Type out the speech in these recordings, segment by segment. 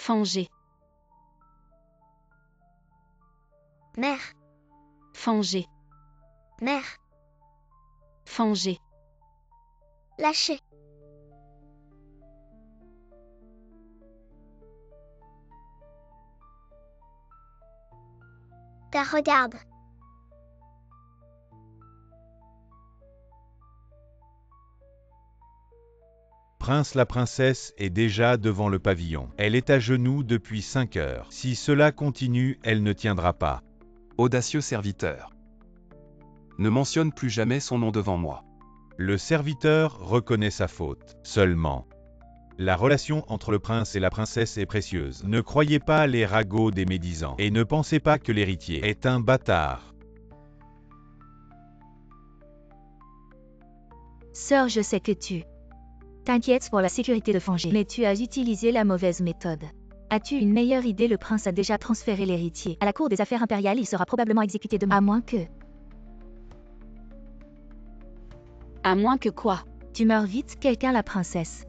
Fangé. Mère, Fangé. mère, Fangé. lâcher. Ta regarde. Prince, la princesse est déjà devant le pavillon. Elle est à genoux depuis 5 heures. Si cela continue, elle ne tiendra pas. Audacieux serviteur. Ne mentionne plus jamais son nom devant moi. Le serviteur reconnaît sa faute. Seulement, la relation entre le prince et la princesse est précieuse. Ne croyez pas les ragots des médisants. Et ne pensez pas que l'héritier est un bâtard. Sœur, je sais que tu t'inquiètes pour la sécurité de Fangé, mais tu as utilisé la mauvaise méthode. As-tu une meilleure idée? Le prince a déjà transféré l'héritier à la cour des affaires impériales. Il sera probablement exécuté demain, à moins que À moins que quoi? tu meurs vite. Quelqu'un, la princesse,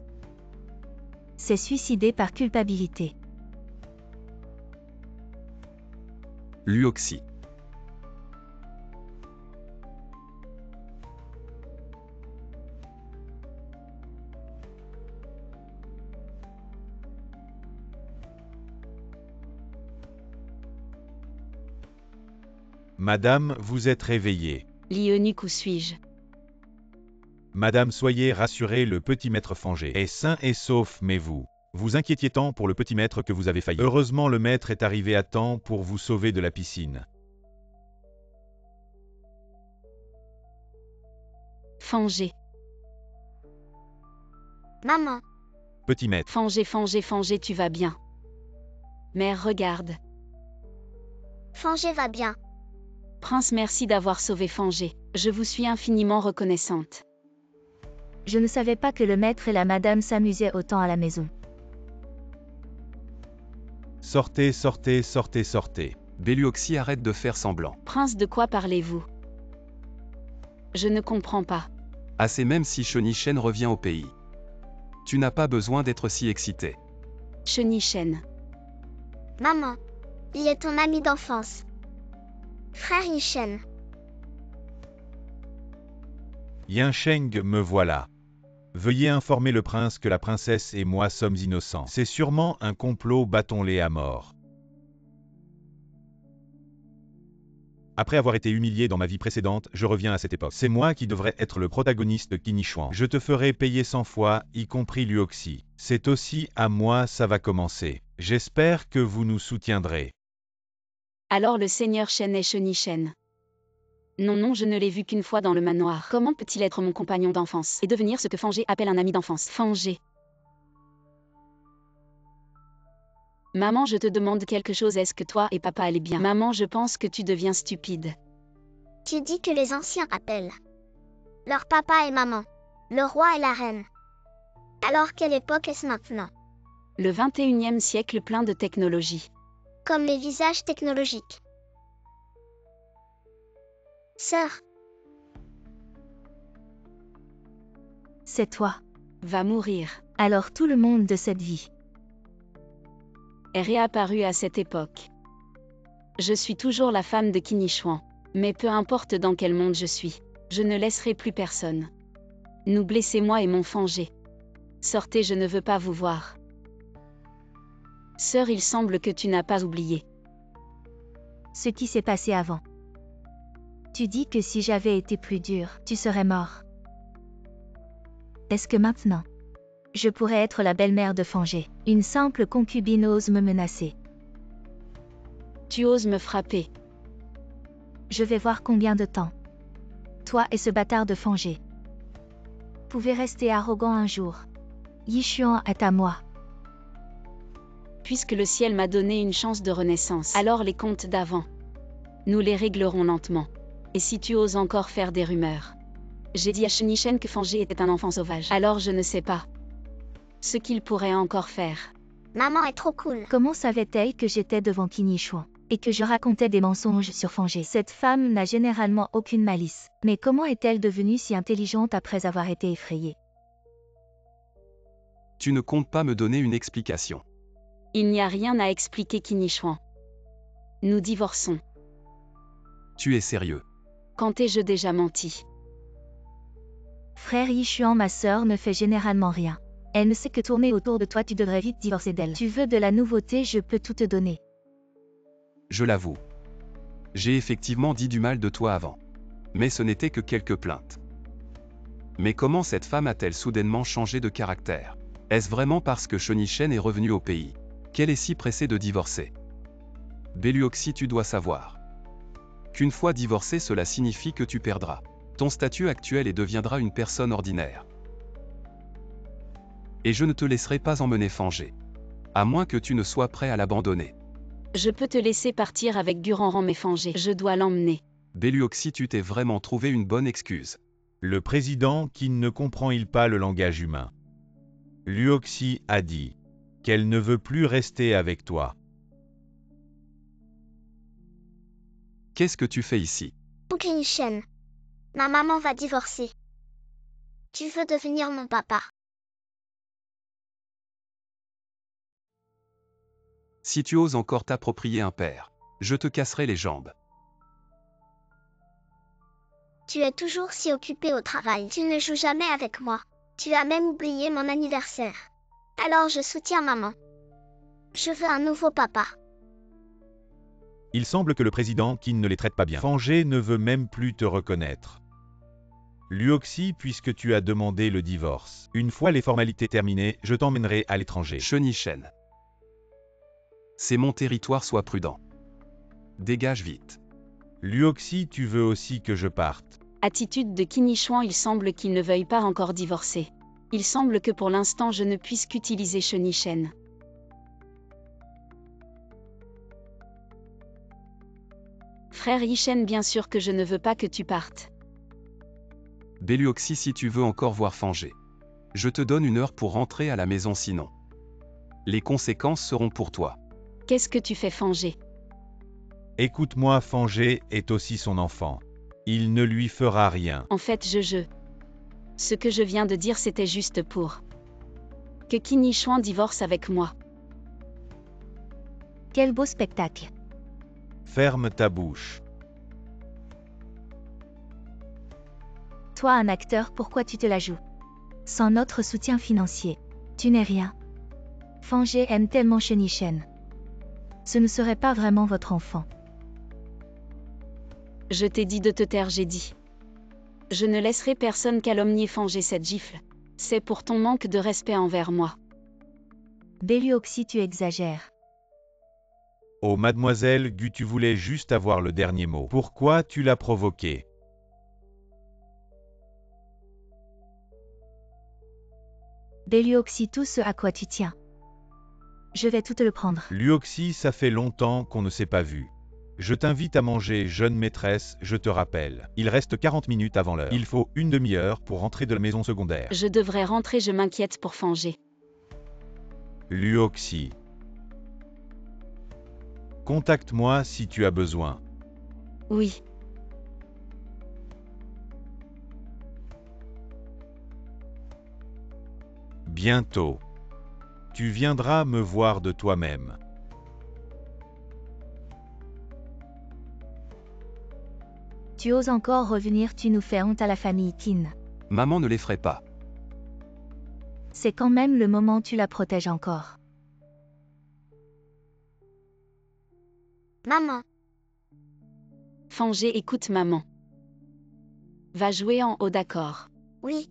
s'est suicidée par culpabilité. Luoxi. Madame, vous êtes réveillée. Lionique, où suis-je? Madame, soyez rassurée, le petit maître Fangé est sain et sauf, mais vous inquiétiez tant pour le petit maître que vous avez failli. Heureusement, le maître est arrivé à temps pour vous sauver de la piscine. Fangé. Maman, Petit maître, Fangé, Fangé, Fangé, tu vas bien? Mère, regarde. Fangé va bien. Prince, merci d'avoir sauvé Fangé. Je vous suis infiniment reconnaissante. Je ne savais pas que le maître et la madame s'amusaient autant à la maison. sortez, sortez, sortez, sortez. Beluoxy, arrête de faire semblant. Prince, de quoi parlez-vous? Je ne comprends pas. Assez même si Shonichen revient au pays. Tu n'as pas besoin d'être si excité. Shonichen. Maman, il est ton ami d'enfance. Frère Yishen. Yinsheng, me voilà. Veuillez informer le prince que la princesse et moi sommes innocents. C'est sûrement un complot, battons-les à mort. Après avoir été humilié dans ma vie précédente, je reviens à cette époque. C'est moi qui devrais être le protagoniste de Qin Shi Huang. Je te ferai payer 100 fois, y compris Luoxi. C'est aussi à moi ça va commencer. J'espère que vous nous soutiendrez. Alors le seigneur Shen est Shonichen. Non, non, je ne l'ai vu qu'une fois dans le manoir. Comment peut-il être mon compagnon d'enfance et devenir ce que Fangé appelle un ami d'enfance? Fangé. Maman, je te demande quelque chose, est-ce que toi et papa allez bien? Maman, je pense que tu deviens stupide. Tu dis que les anciens appellent leur papa et maman, le roi et la reine. Alors quelle époque est-ce maintenant? Le 21e siècle plein de technologie. Comme les visages technologiques. Sœur, C'est toi. Va mourir. Alors tout le monde de cette vie Est réapparu à cette époque. Je suis toujours la femme de Qin Shi Huang. Mais peu importe dans quel monde je suis, je ne laisserai plus personne nous blesser, moi et mon Fangé. Sortez, je ne veux pas vous voir. Sœur, il semble que tu n'as pas oublié. ce qui s'est passé avant. Tu dis que si j'avais été plus dur, tu serais mort. Est-ce que maintenant, je pourrais être la belle-mère de Fangé? Une simple concubine ose me menacer. Tu oses me frapper. Je vais voir combien de temps. Toi et ce bâtard de Fangé pouvez rester arrogant un jour. Yishuan est à moi. Puisque le ciel m'a donné une chance de renaissance, alors les comptes d'avant, nous les réglerons lentement. Et si tu oses encore faire des rumeurs? J'ai dit à Shenichen que Fangé était un enfant sauvage. Alors je ne sais pas ce qu'il pourrait encore faire. maman est trop cool. Comment savait-elle que j'étais devant Qin Shi Huang et que je racontais des mensonges sur Fangé? Cette femme n'a généralement aucune malice. Mais comment est-elle devenue si intelligente après avoir été effrayée? Tu ne comptes pas me donner une explication. Il n'y a rien à expliquer Qinichuan. Nous divorçons. Tu es sérieux? Quand ai-je déjà menti? Frère Yishuan, ma sœur ne fait généralement rien. Elle ne sait que tourner autour de toi, tu devrais vite divorcer d'elle. Tu veux de la nouveauté, je peux tout te donner. Je l'avoue. J'ai effectivement dit du mal de toi avant. Mais ce n'était que quelques plaintes. Mais comment cette femme a-t-elle soudainement changé de caractère? Est-ce vraiment parce que Shonishen est revenu au pays qu'elle est si pressée de divorcer? Belluoxy, tu dois savoir qu'une fois divorcé, cela signifie que tu perdras ton statut actuel et deviendras une personne ordinaire. Et je ne te laisserai pas emmener Fangé, à moins que tu ne sois prêt à l'abandonner. Je peux te laisser partir avec Guranran mais Fangé. Je dois l'emmener. Belluoxy, tu t'es vraiment trouvé une bonne excuse. Le président qui ne comprend-il pas le langage humain? Luoxy a dit qu'elle ne veut plus rester avec toi. Qu'est-ce que tu fais ici? Qinichen. Ma maman va divorcer. Tu veux devenir mon papa? Si tu oses encore t'approprier un père, je te casserai les jambes. Tu es toujours si occupé au travail. Tu ne joues jamais avec moi. Tu as même oublié mon anniversaire. Alors je soutiens maman. Je veux un nouveau papa. Il semble que le président Qin ne les traite pas bien. Fangé ne veut même plus te reconnaître. Luoxy, puisque tu as demandé le divorce. Une fois les formalités terminées, je t'emmènerai à l'étranger. Shonishen. C'est mon territoire, sois prudent. Dégage vite. Luoxy, tu veux aussi que je parte? Attitude de Qinichuan, il semble qu'il ne veuille pas encore divorcer. Il semble que pour l'instant je ne puisse qu'utiliser Shonishen. Frère Yishen, bien sûr que je ne veux pas que tu partes. Belluoxy, si tu veux encore voir Fangé, je te donne 1 heure pour rentrer à la maison, sinon les conséquences seront pour toi. Qu'est-ce que tu fais, Fangé? Écoute-moi, Fangé est aussi son enfant. Il ne lui fera rien. En fait, ce que je viens de dire, c'était juste pour que Qinichuan divorce avec moi. Quel beau spectacle. Ferme ta bouche. Toi, un acteur, pourquoi tu te la joues? Sans notre soutien financier, tu n'es rien. Fangé aime tellement Shonishen. Ce ne serait pas vraiment votre enfant. Je t'ai dit de te taire, j'ai dit. Je ne laisserai personne calomnier Fangé cette gifle. C'est pour ton manque de respect envers moi. Belluoxy, tu exagères. Oh mademoiselle Gu, tu voulais juste avoir le dernier mot. Pourquoi tu l'as provoqué? Belluoxy, tout ce à quoi tu tiens. Je vais tout te le prendre. Luoxy, ça fait longtemps qu'on ne s'est pas vu. Je t'invite à manger, jeune maîtresse, je te rappelle. Il reste 40 minutes avant l'heure. Il faut une demi-heure pour rentrer de la maison secondaire. Je devrais rentrer, je m'inquiète pour Fangé. Luoxy. Contacte-moi si tu as besoin. Oui. Bientôt. Tu viendras me voir de toi-même. Tu oses encore revenir, tu nous fais honte à la famille Qin. Maman ne l'effraie pas. C'est quand même le moment, tu la protèges encore. Maman. Fangé, écoute maman. Va jouer en haut, d'accord? Oui.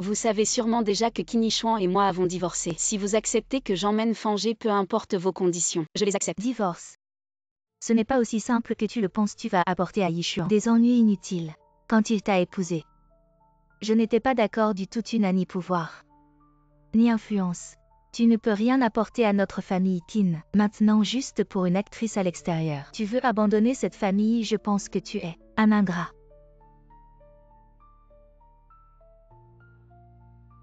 Vous savez sûrement déjà que Qinichuan et moi avons divorcé. Si vous acceptez que j'emmène Fangé, peu importe vos conditions, je les accepte. Divorce. Ce n'est pas aussi simple que tu le penses, tu vas apporter à Yishuan des ennuis inutiles quand il t'a épousé. Je n'étais pas d'accord du tout, tu n'as ni pouvoir, ni influence. Tu ne peux rien apporter à notre famille Qin, maintenant juste pour une actrice à l'extérieur. Tu veux abandonner cette famille, je pense que tu es un ingrat.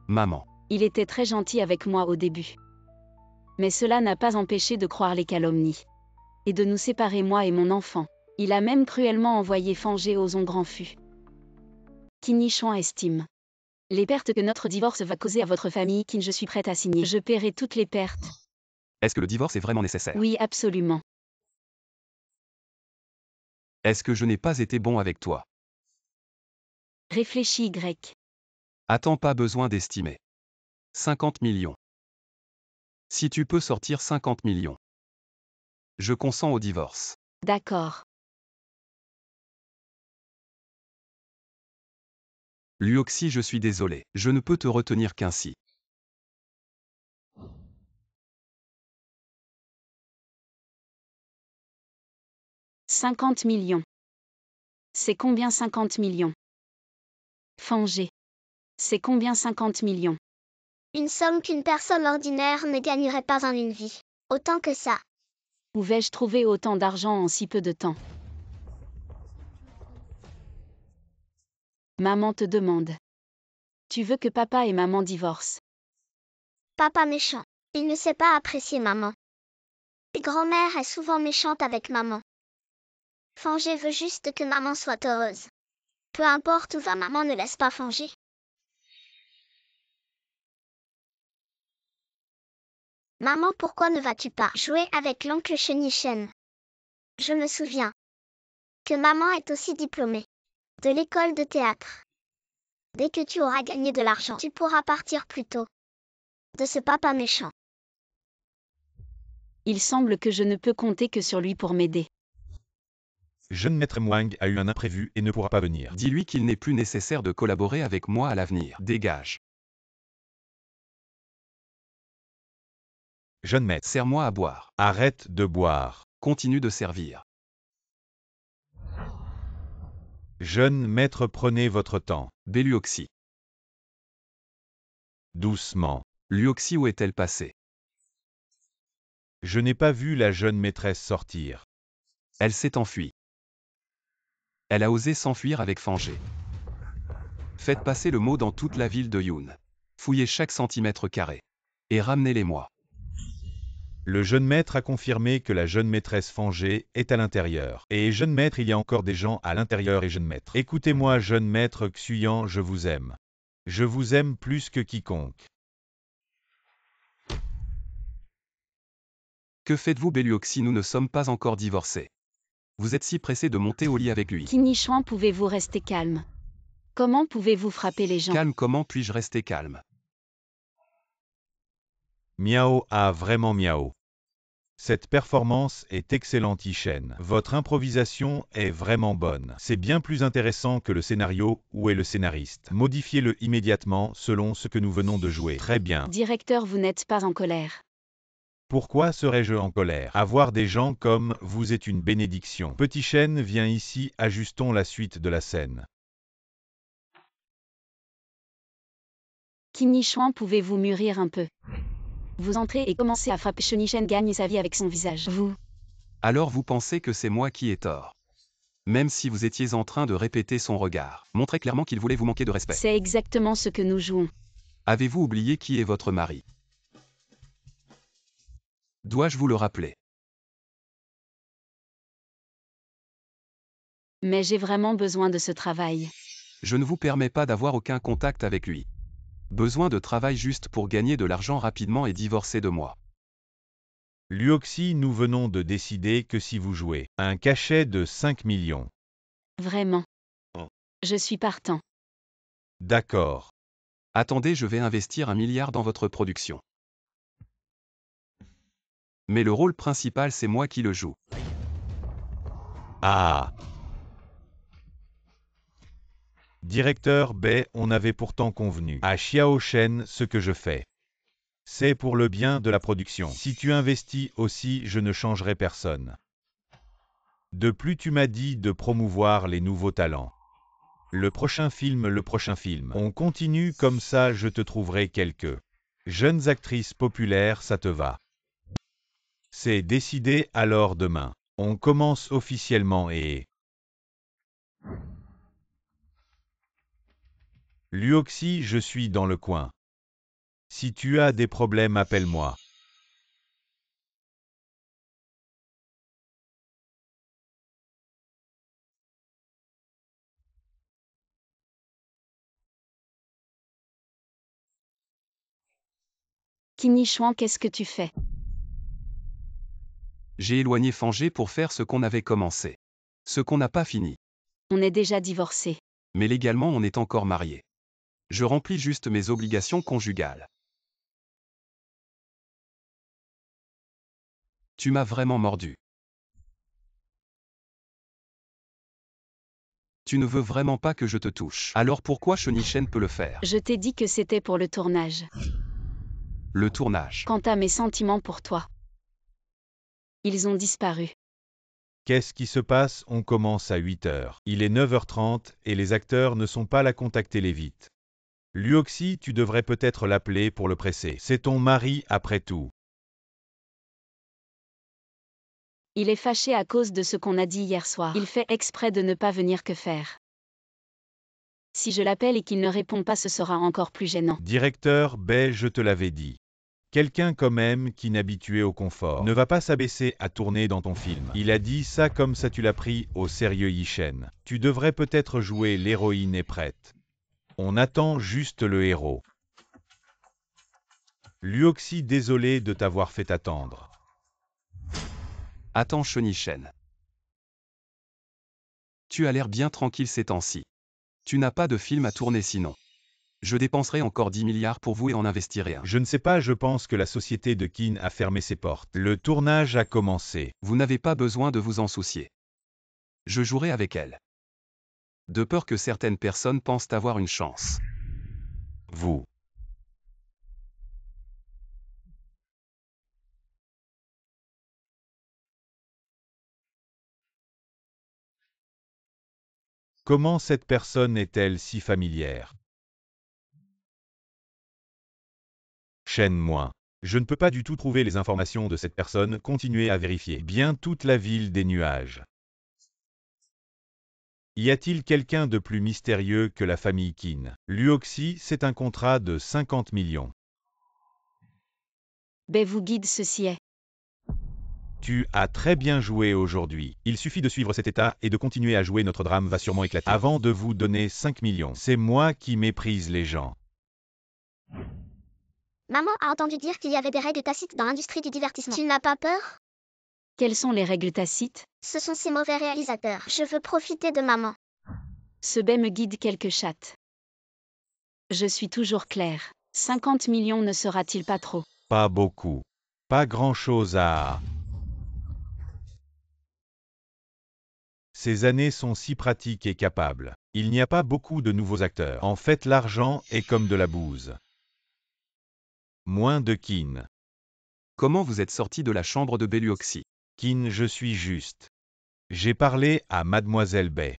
Maman. Il était très gentil avec moi au début. Mais cela n'a pas empêché de croire les calomnies. Et de nous séparer, moi et mon enfant. Il a même cruellement envoyé Fangé aux ombres en fût. Qinichuan estime Les pertes que notre divorce va causer à votre famille, Kin, je suis prête à signer. Je paierai toutes les pertes. Est-ce que le divorce est vraiment nécessaire? Oui, absolument. Est-ce que je n'ai pas été bon avec toi? Réfléchis, Y. Attends, pas besoin d'estimer. 50 millions. Si tu peux sortir 50 millions. Je consens au divorce. D'accord. Luoxy, je suis désolé, je ne peux te retenir qu'ainsi. « 50 millions. C'est combien 50 millions? Fangé. C'est combien 50 millions? Une somme qu'une personne ordinaire ne gagnerait pas en une vie. Autant que ça. Où vais-je trouver autant d'argent en si peu de temps? Maman te demande. Tu veux que papa et maman divorcent? Papa méchant. Il ne sait pas apprécier maman. Et grand-mère est souvent méchante avec maman. Fangé veut juste que maman soit heureuse. Peu importe où va maman, ne laisse pas Fangé. Maman, pourquoi ne vas-tu pas jouer avec l'oncle Chenichen? Je me souviens que maman est aussi diplômée de l'école de théâtre. Dès que tu auras gagné de l'argent, tu pourras partir plus tôt de ce papa méchant. Il semble que je ne peux compter que sur lui pour m'aider. Jeune maître Mwang a eu un imprévu et ne pourra pas venir. Dis-lui qu'il n'est plus nécessaire de collaborer avec moi à l'avenir. Dégage. Jeune maître, Sers-moi à boire. arrête de boire. Continue de servir. Jeune maître, prenez votre temps. Beluoxy. Doucement. Luoxy, où est-elle passée? Je n'ai pas vu la jeune maîtresse sortir. Elle s'est enfuie. Elle a osé s'enfuir avec Fangé. Faites passer le mot dans toute la ville de Yoon. Fouillez chaque centimètre carré. Et ramenez-les-moi. Le jeune maître a confirmé que la jeune maîtresse Fangé est à l'intérieur. Et jeune maître, il y a encore des gens à l'intérieur et jeune maître. Écoutez-moi, jeune maître Xuyan, je vous aime. Je vous aime plus que quiconque. Que faites-vous, Beluoxy? Nous ne sommes pas encore divorcés. Vous êtes si pressé de monter au lit avec lui. Kinichuan, pouvez-vous rester calme? Comment pouvez-vous frapper les gens? Calme, comment puis-je rester calme? Miao a vraiment miao. Cette performance est excellente, Ishen. Votre improvisation est vraiment bonne. C'est bien plus intéressant que le scénario. Où est le scénariste? Modifiez-le immédiatement selon ce que nous venons de jouer. Très bien. Directeur, vous n'êtes pas en colère. Pourquoi serais-je en colère? Avoir des gens comme vous est une bénédiction. Petit Chêne, viens ici, ajustons la suite de la scène. Kinichuan, pouvez-vous mûrir un peu? Vous entrez et commencez à frapper. Shenichen gagne sa vie avec son visage. Vous. Alors vous pensez que c'est moi qui ai tort. Même si vous étiez en train de répéter son regard. Montrez clairement qu'il voulait vous manquer de respect. C'est exactement ce que nous jouons. Avez-vous oublié qui est votre mari? Dois-je vous le rappeler? Mais j'ai vraiment besoin de ce travail. Je ne vous permets pas d'avoir aucun contact avec lui. Besoin de travail juste pour gagner de l'argent rapidement et divorcer de moi. Luoxy, nous venons de décider que si vous jouez un cachet de 5 millions. Vraiment. Je suis partant. D'accord. Attendez, je vais investir 1 milliard dans votre production. Mais le rôle principal, c'est moi qui le joue. Ah. Directeur Bai, on avait pourtant convenu à Xiao Shen ce que je fais. C'est pour le bien de la production. Si tu investis aussi, je ne changerai personne. De plus, tu m'as dit de promouvoir les nouveaux talents. Le prochain film. On continue comme ça, je te trouverai quelques jeunes actrices populaires, ça te va? C'est décidé, alors demain. On commence officiellement et... Luoxy, je suis dans le coin. Si tu as des problèmes, appelle-moi. Qin Shuang, qu'est-ce que tu fais? J'ai éloigné Fangé pour faire ce qu'on avait commencé. Ce qu'on n'a pas fini. On est déjà divorcés. Mais légalement on est encore mariés. Je remplis juste mes obligations conjugales. Tu m'as vraiment mordu. Tu ne veux vraiment pas que je te touche. Alors pourquoi Shenichen peut le faire? Je t'ai dit que c'était pour le tournage. Le tournage. Quant à mes sentiments pour toi, ils ont disparu. Qu'est-ce qui se passe? On commence à 8 heures. Il est 9h30 et les acteurs ne sont pas là, contactez-les vite. Luoxi, tu devrais peut-être l'appeler pour le presser. C'est ton mari après tout. Il est fâché à cause de ce qu'on a dit hier soir. Il fait exprès de ne pas venir, que faire? Si je l'appelle et qu'il ne répond pas, ce sera encore plus gênant. Directeur, je te l'avais dit. Quelqu'un comme M qui n'habitué au confort ne va pas s'abaisser à tourner dans ton film. Il a dit ça comme ça, tu l'as pris au sérieux, Yishen. Tu devrais peut-être jouer l'héroïne est prête. On attend juste le héros. Luoxi, désolé de t'avoir fait attendre. Attends Shenichen. Tu as l'air bien tranquille ces temps-ci. Tu n'as pas de film à tourner sinon. Je dépenserai encore 10 milliards pour vous et en investirai un. Je ne sais pas, je pense que la société de Qin a fermé ses portes. Le tournage a commencé. Vous n'avez pas besoin de vous en soucier. Je jouerai avec elle. De peur que certaines personnes pensent avoir une chance. Vous. Comment cette personne est-elle si familière? Chaîne-moi. Je ne peux pas du tout trouver les informations de cette personne, continuez à vérifier. Bien toute la ville des nuages. Y a-t-il quelqu'un de plus mystérieux que la famille Qin? Luoxi, c'est un contrat de 50 millions. Vous guide, ceci est. Tu as très bien joué aujourd'hui. Il suffit de suivre cet état et de continuer à jouer, notre drame va sûrement éclater. Avant de vous donner 5 millions, c'est moi qui méprise les gens. Maman a entendu dire qu'il y avait des règles tacites dans l'industrie du divertissement. Tu n'as pas peur? Quelles sont les règles tacites? Ce sont ces mauvais réalisateurs. Je veux profiter de maman. Ce me guide quelque chatte. Je suis toujours claire. 50 millions ne sera-t-il pas trop? Pas beaucoup. Pas grand-chose à... Ces années sont si pratiques et capables. Il n'y a pas beaucoup de nouveaux acteurs. En fait, l'argent est comme de la bouse. Moins de Qin. Comment vous êtes sorti de la chambre de Beluoxi? Qin, je suis juste. J'ai parlé à Mademoiselle Bay.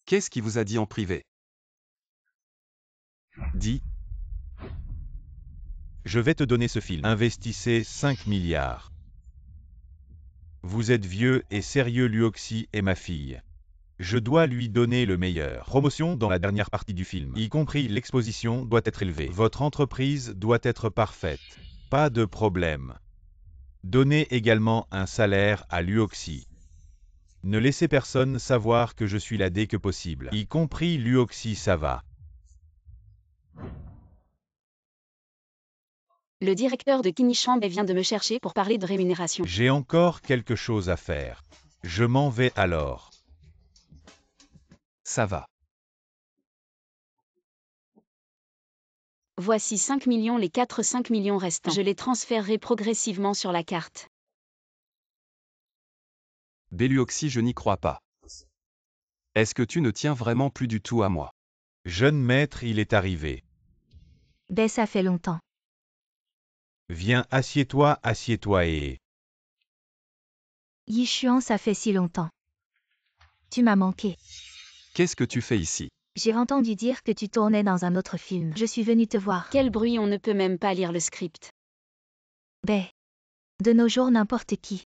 Qu'est-ce qui vous a dit en privé? Dis. Je vais te donner ce film. Investissez 5 milliards. Vous êtes vieux et sérieux, Luoxi est ma fille. Je dois lui donner le meilleur. Promotion dans la dernière partie du film, y compris l'exposition, doit être élevée. Votre entreprise doit être parfaite. Pas de problème. Donnez également un salaire à Luoxi. Ne laissez personne savoir que je suis là dès que possible. Y compris Luoxi, ça va. Le directeur de Qin Shuang vient de me chercher pour parler de rémunération. J'ai encore quelque chose à faire. Je m'en vais alors. Ça va. Voici 5 millions, les 5 millions restants. Je les transférerai progressivement sur la carte. Beluoxi, je n'y crois pas. Est-ce que tu ne tiens vraiment plus du tout à moi? Jeune maître, il est arrivé. Ça fait longtemps. Viens, assieds-toi et... Yishuan, ça fait si longtemps. Tu m'as manqué. Qu'est-ce que tu fais ici? J'ai entendu dire que tu tournais dans un autre film. Je suis venue te voir. Quel bruit, on ne peut même pas lire le script. De nos jours, n'importe qui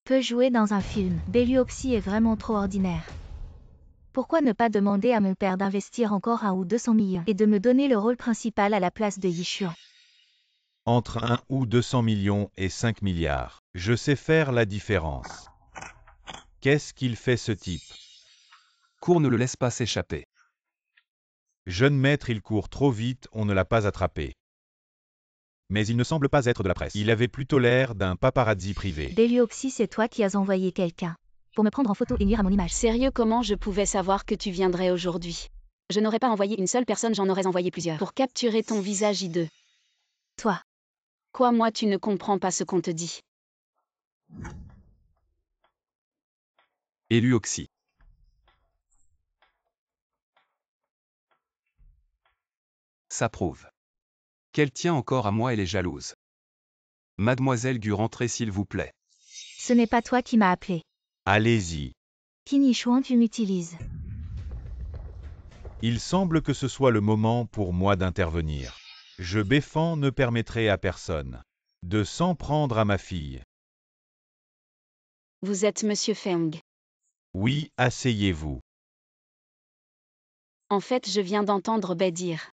peut jouer dans un film. Beluoxi est vraiment trop ordinaire. Pourquoi ne pas demander à mon père d'investir encore 1 ou 200 millions et de me donner le rôle principal à la place de Yishuan? Entre 1 ou 200 millions et 5 milliards, je sais faire la différence. Qu'est-ce qu'il fait ce type? Cours, ne le laisse pas s'échapper. Jeune maître, il court trop vite, on ne l'a pas attrapé. Mais il ne semble pas être de la presse. Il avait plutôt l'air d'un paparazzi privé. Bélioxy, c'est toi qui as envoyé quelqu'un pour me prendre en photo et nuire à mon image. Sérieux, comment je pouvais savoir que tu viendrais aujourd'hui? Je n'aurais pas envoyé une seule personne, j'en aurais envoyé plusieurs. Pour capturer ton visage hideux. Toi. Quoi, moi, tu ne comprends pas ce qu'on te dit. Éleuoxy. Ça prouve qu'elle tient encore à moi, elle est jalouse. Mademoiselle Gu, rentrez s'il vous plaît. Ce n'est pas toi qui m'as appelé. Allez-y. Qin tu m'utilises. Il semble que ce soit le moment pour moi d'intervenir. Je Béfan ne permettrai à personne de s'en prendre à ma fille. Vous êtes Monsieur Feng. Oui, asseyez-vous. En fait, je viens d'entendre Bei dire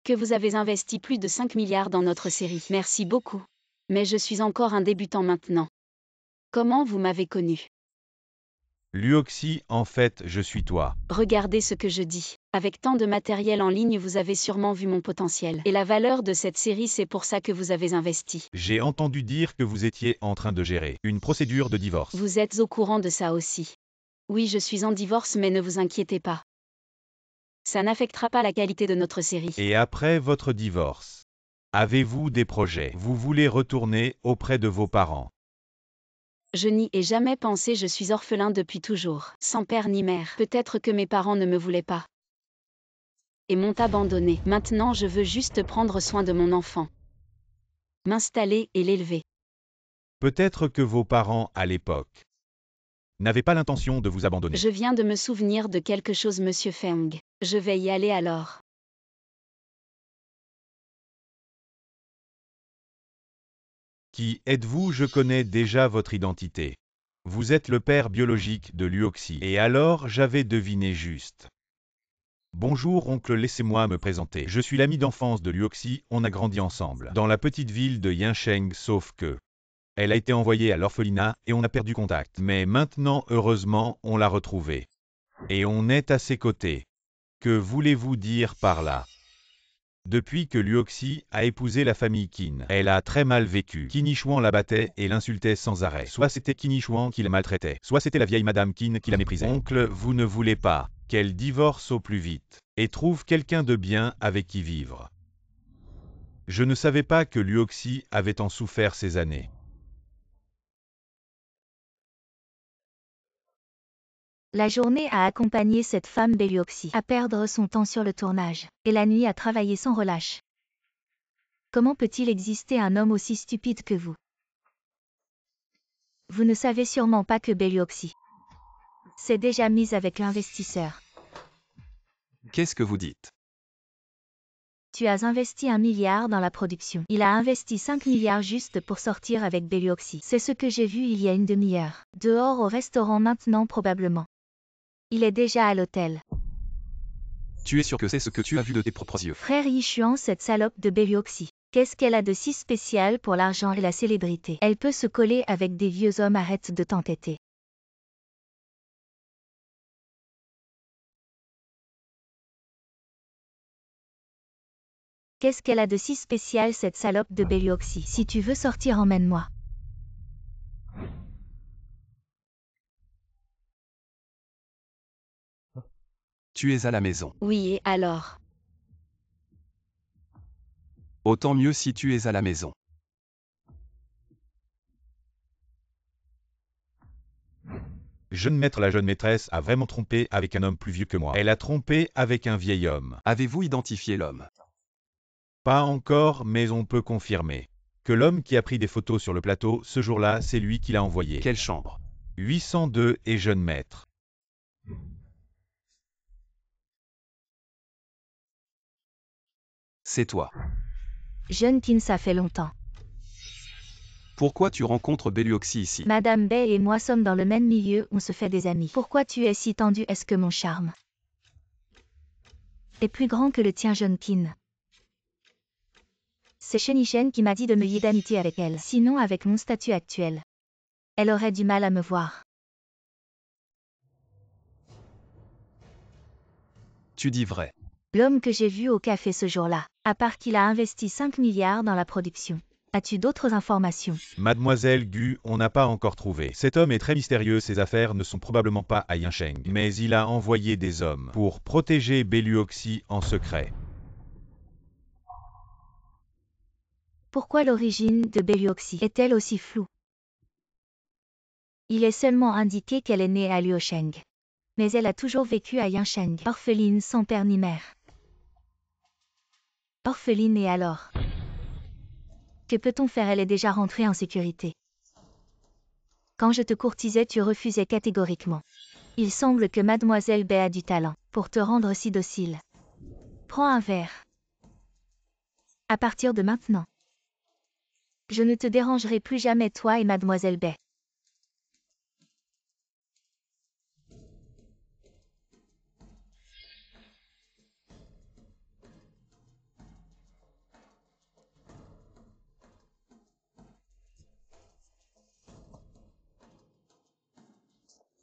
que vous avez investi plus de 5 milliards dans notre série. Merci beaucoup. Mais je suis encore un débutant maintenant. Comment vous m'avez connu? Luoxy, en fait, je suis toi. Regardez ce que je dis. Avec tant de matériel en ligne, vous avez sûrement vu mon potentiel. Et la valeur de cette série, c'est pour ça que vous avez investi. J'ai entendu dire que vous étiez en train de gérer une procédure de divorce. Vous êtes au courant de ça aussi. Oui, je suis en divorce, mais ne vous inquiétez pas. Ça n'affectera pas la qualité de notre série. Et après votre divorce, avez-vous des projets? Vous voulez retourner auprès de vos parents? Je n'y ai jamais pensé, je suis orphelin depuis toujours, sans père ni mère. Peut-être que mes parents ne me voulaient pas et m'ont abandonné. Maintenant, je veux juste prendre soin de mon enfant, m'installer et l'élever. Peut-être que vos parents, à l'époque, n'avaient pas l'intention de vous abandonner. Je viens de me souvenir de quelque chose, Monsieur Feng. Je vais y aller alors. Qui êtes-vous? Je connais déjà votre identité. Vous êtes le père biologique de Luoxy. Et alors, j'avais deviné juste. Bonjour oncle, laissez-moi me présenter. Je suis l'ami d'enfance de Luoxy, on a grandi ensemble dans la petite ville de Yinsheng, sauf que elle a été envoyée à l'orphelinat et on a perdu contact. Mais maintenant, heureusement, on l'a retrouvée. Et on est à ses côtés. Que voulez-vous dire par là? Depuis que Luoxy a épousé la famille Qin, elle a très mal vécu. Qin la battait et l'insultait sans arrêt. Soit c'était Qin qui la maltraitait, soit c'était la vieille madame Qin qui la méprisait. Oncle, vous ne voulez pas qu'elle divorce au plus vite et trouve quelqu'un de bien avec qui vivre. Je ne savais pas que Luoxy avait tant souffert ces années. La journée a accompagné cette femme Bélioxy à perdre son temps sur le tournage, et la nuit à travailler sans relâche. Comment peut-il exister un homme aussi stupide que vous? Vous ne savez sûrement pas que Bélioxy s'est déjà mise avec l'investisseur. Qu'est-ce que vous dites? Tu as investi 1 milliard dans la production. Il a investi 5 milliards juste pour sortir avec Bélioxy. C'est ce que j'ai vu il y a une demi-heure. Dehors au restaurant maintenant probablement. Il est déjà à l'hôtel. Tu es sûr que c'est ce que tu as vu de tes propres yeux? Frère Yishuan, cette salope de Bélioxy. Qu'est-ce qu'elle a de si spécial pour l'argent et la célébrité? Elle peut se coller avec des vieux hommes, arrête de t'entêter. Qu'est-ce qu'elle a de si spécial cette salope de Bélioxy? Si tu veux sortir, emmène-moi. Tu es à la maison. Oui, et alors? Autant mieux si tu es à la maison. Jeune maître, la jeune maîtresse a vraiment trompé avec un homme plus vieux que moi. Elle a trompé avec un vieil homme. Avez-vous identifié l'homme? Pas encore, mais on peut confirmer que l'homme qui a pris des photos sur le plateau ce jour-là, c'est lui qui l'a envoyé. Quelle chambre? 802 et jeune maître. C'est toi. Jeune Qin, ça fait longtemps. Pourquoi tu rencontres Bélioxy ici? Madame Bei et moi sommes dans le même milieu, on se fait des amis. Pourquoi tu es si tendu? Est-ce que mon charme est plus grand que le tien, jeune Qin? C'est Shenishen qui m'a dit de me lier d'amitié avec elle. Sinon, avec mon statut actuel, elle aurait du mal à me voir. Tu dis vrai. L'homme que j'ai vu au café ce jour-là À part qu'il a investi 5 milliards dans la production. As-tu d'autres informations? Mademoiselle Gu, on n'a pas encore trouvé. Cet homme est très mystérieux, ses affaires ne sont probablement pas à Yincheng. Mais il a envoyé des hommes pour protéger Beluoxy en secret. Pourquoi l'origine de Beluoxy est-elle aussi floue? Il est seulement indiqué qu'elle est née à Luosheng. Mais elle a toujours vécu à Yincheng, orpheline sans père ni mère. Orpheline et alors? Que peut-on faire? Elle est déjà rentrée en sécurité. Quand je te courtisais, tu refusais catégoriquement. Il semble que Mademoiselle Bai a du talent pour te rendre si docile. Prends un verre. À partir de maintenant. Je ne te dérangerai plus jamais, toi et Mademoiselle Bai.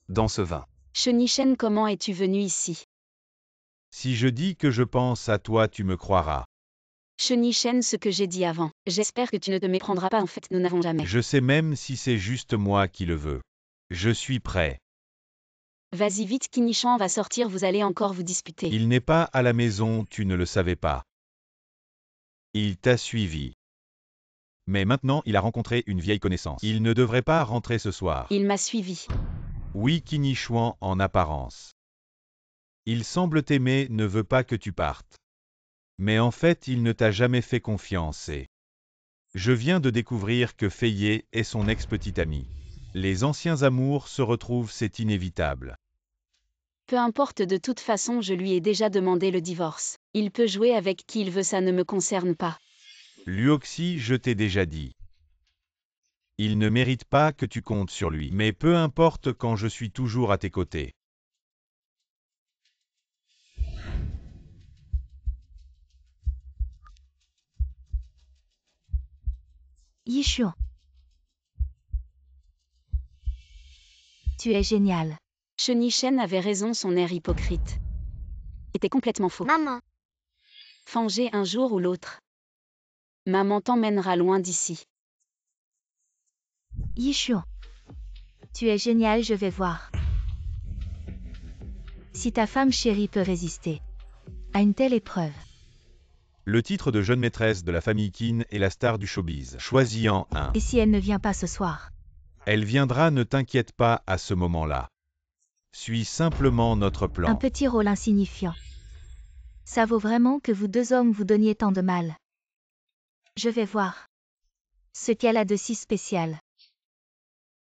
Dans ce vin. Shenichen, comment es-tu venu ici? Si je dis que je pense à toi, tu me croiras. Shenichen, ce que j'ai dit avant. J'espère que tu ne te méprendras pas, en fait, nous n'avons jamais. Je sais même si c'est juste moi qui le veux. Je suis prêt. Vas-y vite, Kinichan va sortir, vous allez encore vous disputer. Il n'est pas à la maison, tu ne le savais pas. Il t'a suivi. Mais maintenant, il a rencontré une vieille connaissance. Il ne devrait pas rentrer ce soir. Il m'a suivi. Oui, Kinishuan en apparence. Il semble t'aimer, ne veut pas que tu partes. Mais en fait, il ne t'a jamais fait confiance et... Je viens de découvrir que Feiye est son ex-petite amie. Les anciens amours se retrouvent, c'est inévitable. Peu importe, de toute façon, je lui ai déjà demandé le divorce. Il peut jouer avec qui il veut, ça ne me concerne pas. Luoxy, je t'ai déjà dit. Il ne mérite pas que tu comptes sur lui. Mais peu importe quand je suis toujours à tes côtés. Yishuan. Tu es génial. Shenichen avait raison, son air hypocrite était complètement faux. Maman, Fanger un jour ou l'autre. Maman t'emmènera loin d'ici. Yishuan. Tu es génial, je vais voir. Si ta femme chérie peut résister à une telle épreuve. Le titre de jeune maîtresse de la famille Qin est la star du showbiz. Choisis-en un. Et si elle ne vient pas ce soir? Elle viendra, ne t'inquiète pas à ce moment-là. Suis simplement notre plan. Un petit rôle insignifiant. Ça vaut vraiment que vous deux hommes vous donniez tant de mal. Je vais voir ce qu'elle a de si spécial.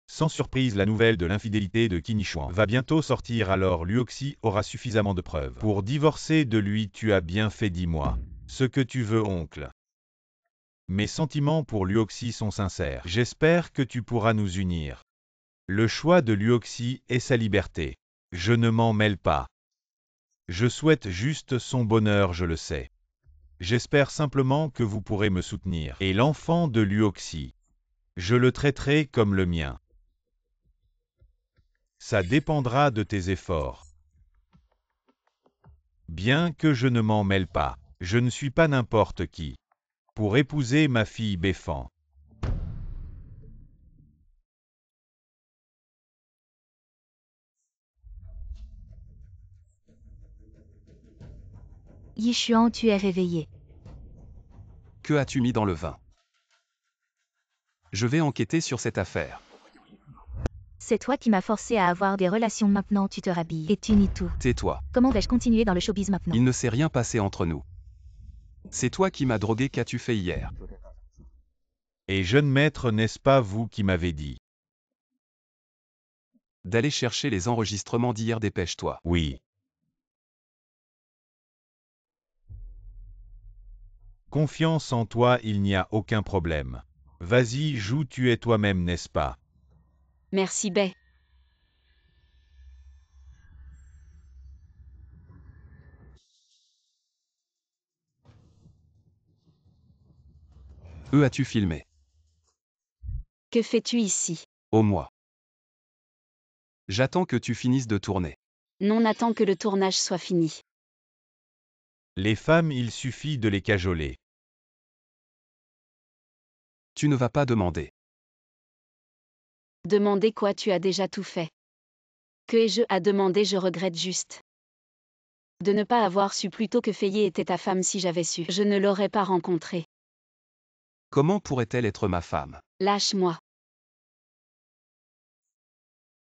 Sans surprise, la nouvelle de l'infidélité de Kinishuan va bientôt sortir, alors Luoxy aura suffisamment de preuves. Pour divorcer de lui, tu as bien fait, dis-moi. Ce que tu veux, oncle. Mes sentiments pour Luoxy sont sincères. J'espère que tu pourras nous unir. Le choix de Luoxy est sa liberté. Je ne m'en mêle pas. Je souhaite juste son bonheur, je le sais. J'espère simplement que vous pourrez me soutenir. Et l'enfant de Luoxy, je le traiterai comme le mien. Ça dépendra de tes efforts. Bien que je ne m'en mêle pas, je ne suis pas n'importe qui. Pour épouser ma fille Béfan. Yishuan, tu es réveillé. Que as-tu mis dans le vin? Je vais enquêter sur cette affaire. C'est toi qui m'as forcé à avoir des relations, maintenant tu te rhabilles. Et tu nies tout. Tais-toi. Comment vais-je continuer dans le showbiz maintenant? Il ne s'est rien passé entre nous. C'est toi qui m'as drogué, qu'as-tu fait hier? Et jeune maître, n'est-ce pas vous qui m'avez dit? D'aller chercher les enregistrements d'hier, dépêche-toi. Oui. Confiance en toi, il n'y a aucun problème. Vas-y, joue, tu es toi-même, n'est-ce pas? Merci, Bai. As-tu filmé? Que fais-tu ici? Au moi. J'attends que tu finisses de tourner. Non, attends que le tournage soit fini. Les femmes, il suffit de les cajoler. Tu ne vas pas demander. Demander quoi, tu as déjà tout fait. Que ai-je à demander, je regrette juste. De ne pas avoir su plus tôt que Fayet était ta femme. Si j'avais su, je ne l'aurais pas rencontrée. Comment pourrait-elle être ma femme? Lâche-moi.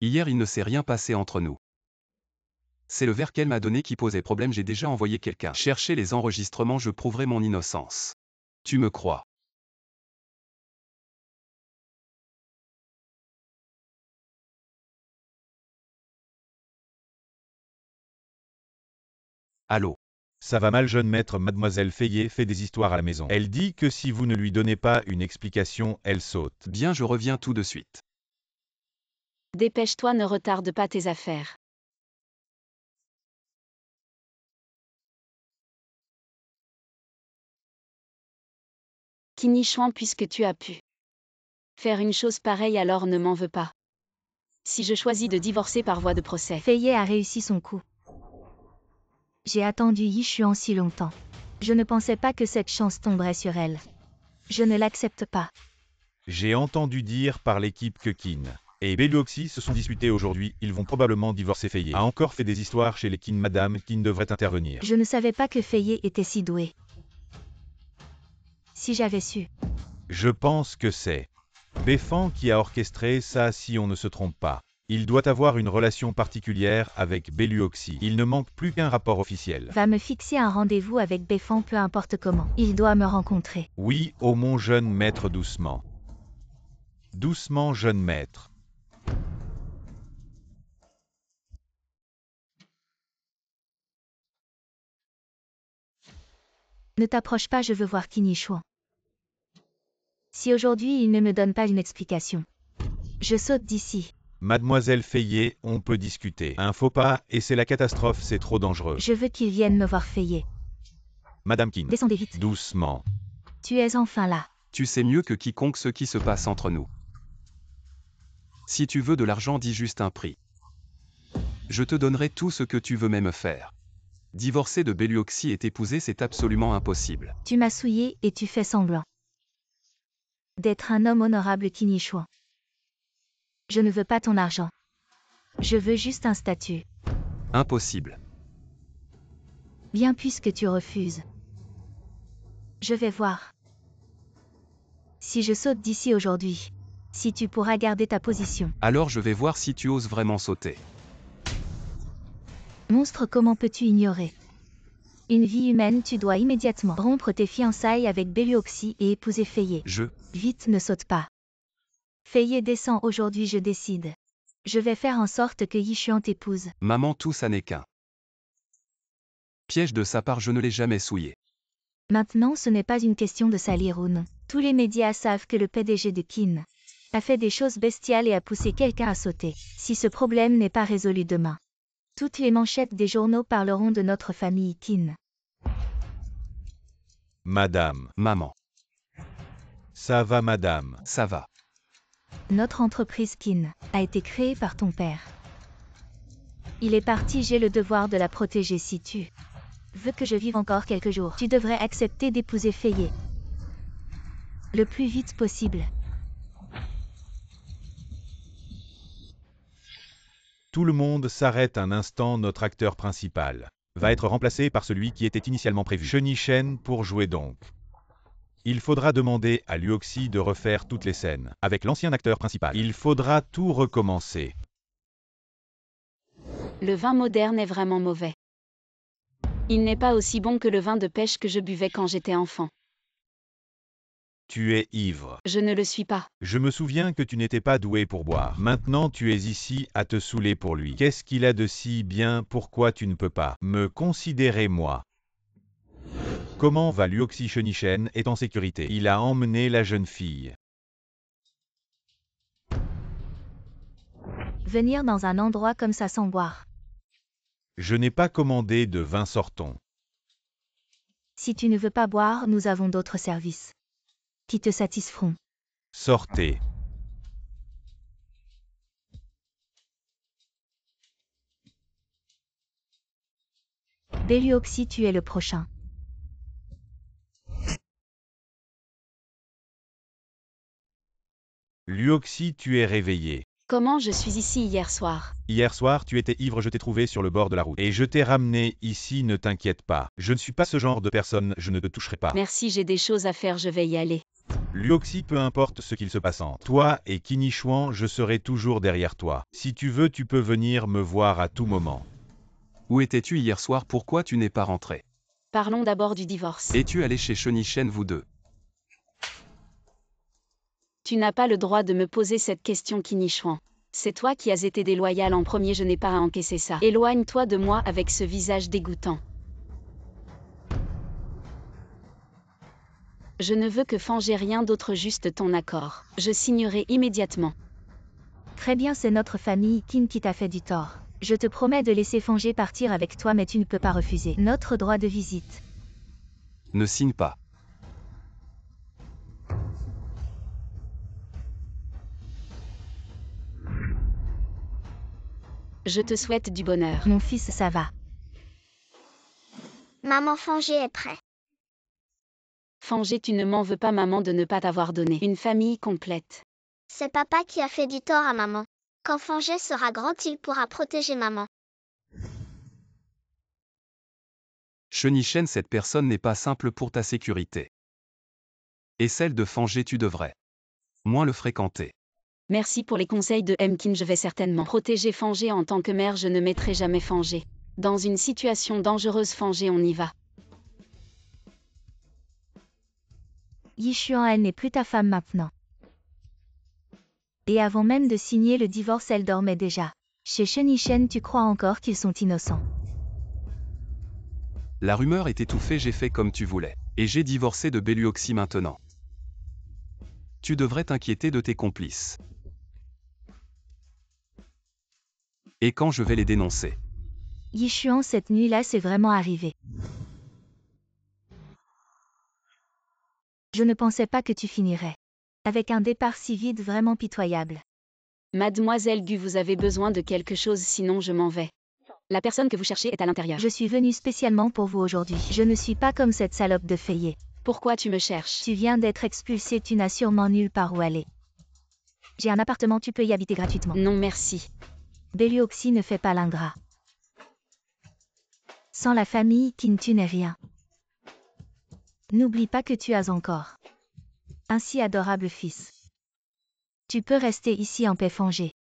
Hier il ne s'est rien passé entre nous. C'est le verre qu'elle m'a donné qui posait problème. J'ai déjà envoyé quelqu'un chercher les enregistrements. Je prouverai mon innocence. Tu me crois? Allô? Ça va mal, jeune maître. Mademoiselle Fayet fait des histoires à la maison. Elle dit que si vous ne lui donnez pas une explication, elle saute. Bien, je reviens tout de suite. Dépêche-toi, ne retarde pas tes affaires. Kinichouan, puisque tu as pu faire une chose pareille, alors ne m'en veux pas. Si je choisis de divorcer par voie de procès, Fayet a réussi son coup. J'ai attendu Yishuan si longtemps. Je ne pensais pas que cette chance tomberait sur elle. Je ne l'accepte pas. J'ai entendu dire par l'équipe que Kin et Beluoxy se sont disputés aujourd'hui. Ils vont probablement divorcer. Fayet a encore fait des histoires chez les Kin. Madame Kin devrait intervenir. Je ne savais pas que Fayet était si doué. Si j'avais su. Je pense que c'est Befan qui a orchestré ça, si on ne se trompe pas. Il doit avoir une relation particulière avec Beluoxy. Il ne manque plus qu'un rapport officiel. Va me fixer un rendez-vous avec Befan, peu importe comment. Il doit me rencontrer. Oui, oh mon jeune maître, doucement. Doucement, jeune maître. Ne t'approche pas, je veux voir Kinichouan. Si aujourd'hui il ne me donne pas une explication, je saute d'ici. Mademoiselle Fayet, on peut discuter. Un faux pas, et c'est la catastrophe, c'est trop dangereux. Je veux qu'il vienne me voir Fayet. Madame Kin. Descendez vite. Doucement. Tu es enfin là. Tu sais mieux que quiconque ce qui se passe entre nous. Si tu veux de l'argent, dis juste un prix. Je te donnerai tout ce que tu veux même faire. Divorcer de Beluoxy et t'épouser, c'est absolument impossible. Tu m'as souillé et tu fais semblant d'être un homme honorable, Kinichouan. Je ne veux pas ton argent. Je veux juste un statut. Impossible. Bien, puisque tu refuses. Je vais voir. Si je saute d'ici aujourd'hui, si tu pourras garder ta position. Alors je vais voir si tu oses vraiment sauter. Monstre, comment peux-tu ignorer une vie humaine? Tu dois immédiatement rompre tes fiançailles avec Beluoxy et épouser Fayet. Vite, ne saute pas. Fayet descend aujourd'hui, je décide. Je vais faire en sorte que Yishuan t'épouse. Maman, tout ça n'est qu'un piège de sa part, je ne l'ai jamais souillé. Maintenant, ce n'est pas une question de salir ou non. Tous les médias savent que le PDG de Kin a fait des choses bestiales et a poussé quelqu'un à sauter. Si ce problème n'est pas résolu demain, toutes les manchettes des journaux parleront de notre famille Kin. Madame. Maman. Ça va, madame. Ça va. Notre entreprise Kin a été créée par ton père. Il est parti, j'ai le devoir de la protéger. Si tu veux que je vive encore quelques jours, tu devrais accepter d'épouser Fayet. Le plus vite possible. Tout le monde s'arrête un instant. Notre acteur principal va être remplacé par celui qui était initialement prévu. Shenichen pour jouer donc. Il faudra demander à Luoxy de refaire toutes les scènes. Avec l'ancien acteur principal, il faudra tout recommencer. Le vin moderne est vraiment mauvais. Il n'est pas aussi bon que le vin de pêche que je buvais quand j'étais enfant. Tu es ivre. Je ne le suis pas. Je me souviens que tu n'étais pas doué pour boire. Maintenant tu es ici à te saouler pour lui. Qu'est-ce qu'il a de si bien? Pourquoi tu ne peux pas me considérer moi? Comment va Luoxy? Shenichen est en sécurité. Il a emmené la jeune fille. Venir dans un endroit comme ça sans boire. Je n'ai pas commandé de vin, sortons. Si tu ne veux pas boire, nous avons d'autres services qui te satisferont. Sortez. Belluoxy, tu es le prochain. Luoxy, tu es réveillé. Comment je suis ici hier soir? Hier soir, tu étais ivre, je t'ai trouvé sur le bord de la route. Et je t'ai ramené ici, ne t'inquiète pas. Je ne suis pas ce genre de personne, je ne te toucherai pas. Merci, j'ai des choses à faire, je vais y aller. Luoxy, peu importe ce qu'il se passe entre toi et Qinichuan, je serai toujours derrière toi. Si tu veux, tu peux venir me voir à tout moment. Où étais-tu hier soir? Pourquoi tu n'es pas rentré? Parlons d'abord du divorce. Es-tu allé chez Shenichen vous deux? Tu n'as pas le droit de me poser cette question, Qinichuan. C'est toi qui as été déloyal en premier, je n'ai pas à encaisser ça. Éloigne-toi de moi avec ce visage dégoûtant. Je ne veux que Fanger, rien d'autre, juste ton accord. Je signerai immédiatement. Très bien, c'est notre famille Qin qui t'a fait du tort. Je te promets de laisser Fanger partir avec toi, mais tu ne peux pas refuser notre droit de visite. Ne signe pas. Je te souhaite du bonheur. Mon fils, ça va. Maman Fanger est prêt. Fanger, tu ne m'en veux pas, maman, de ne pas t'avoir donné une famille complète. C'est papa qui a fait du tort à maman. Quand Fanger sera grand, il pourra protéger maman. Shenichen, cette personne n'est pas simple pour ta sécurité. Et celle de Fanger, tu devrais moins le fréquenter. Merci pour les conseils de Mkin, je vais certainement protéger Fanger en tant que mère, je ne mettrai jamais Fanger dans une situation dangereuse. Fanger, on y va. Yishuan, elle n'est plus ta femme maintenant. Et avant même de signer le divorce, elle dormait déjà. Chez Shenichen, tu crois encore qu'ils sont innocents. La rumeur est étouffée, j'ai fait comme tu voulais. Et j'ai divorcé de Belluoxy maintenant. Tu devrais t'inquiéter de tes complices. Et quand je vais les dénoncer? Yishuan, cette nuit-là, c'est vraiment arrivé. Je ne pensais pas que tu finirais. Avec un départ si vite, vraiment pitoyable. Mademoiselle Gu, vous avez besoin de quelque chose, sinon je m'en vais. La personne que vous cherchez est à l'intérieur. Je suis venue spécialement pour vous aujourd'hui. Je ne suis pas comme cette salope de Fayet. Pourquoi tu me cherches? Tu viens d'être expulsé, tu n'as sûrement nulle part où aller. J'ai un appartement, tu peux y habiter gratuitement. Non merci. Belluoxy ne fait pas l'ingrat. Sans la famille, Qin, tu n'es rien. N'oublie pas que tu as encore un si adorable fils. Tu peux rester ici en paix, Fanger.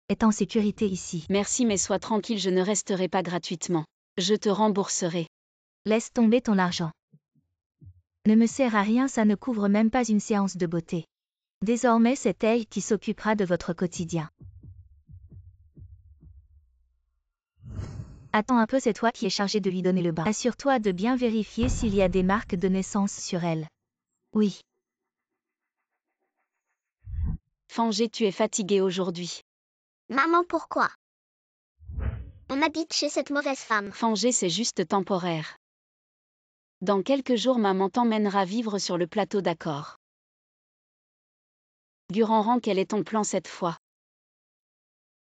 Est en sécurité ici. Merci, mais sois tranquille, je ne resterai pas gratuitement. Je te rembourserai. Laisse tomber ton argent. Ne me sert à rien, ça ne couvre même pas une séance de beauté. Désormais, c'est elle qui s'occupera de votre quotidien. Attends un peu, c'est toi qui es chargé de lui donner le bain. Assure-toi de bien vérifier s'il y a des marques de naissance sur elle. Oui. Fanger, tu es fatigué aujourd'hui. Maman, pourquoi? On habite chez cette mauvaise femme. Fanger, c'est juste temporaire. Dans quelques jours, maman t'emmènera vivre sur le plateau, d'accord? Guranran, quel est ton plan cette fois?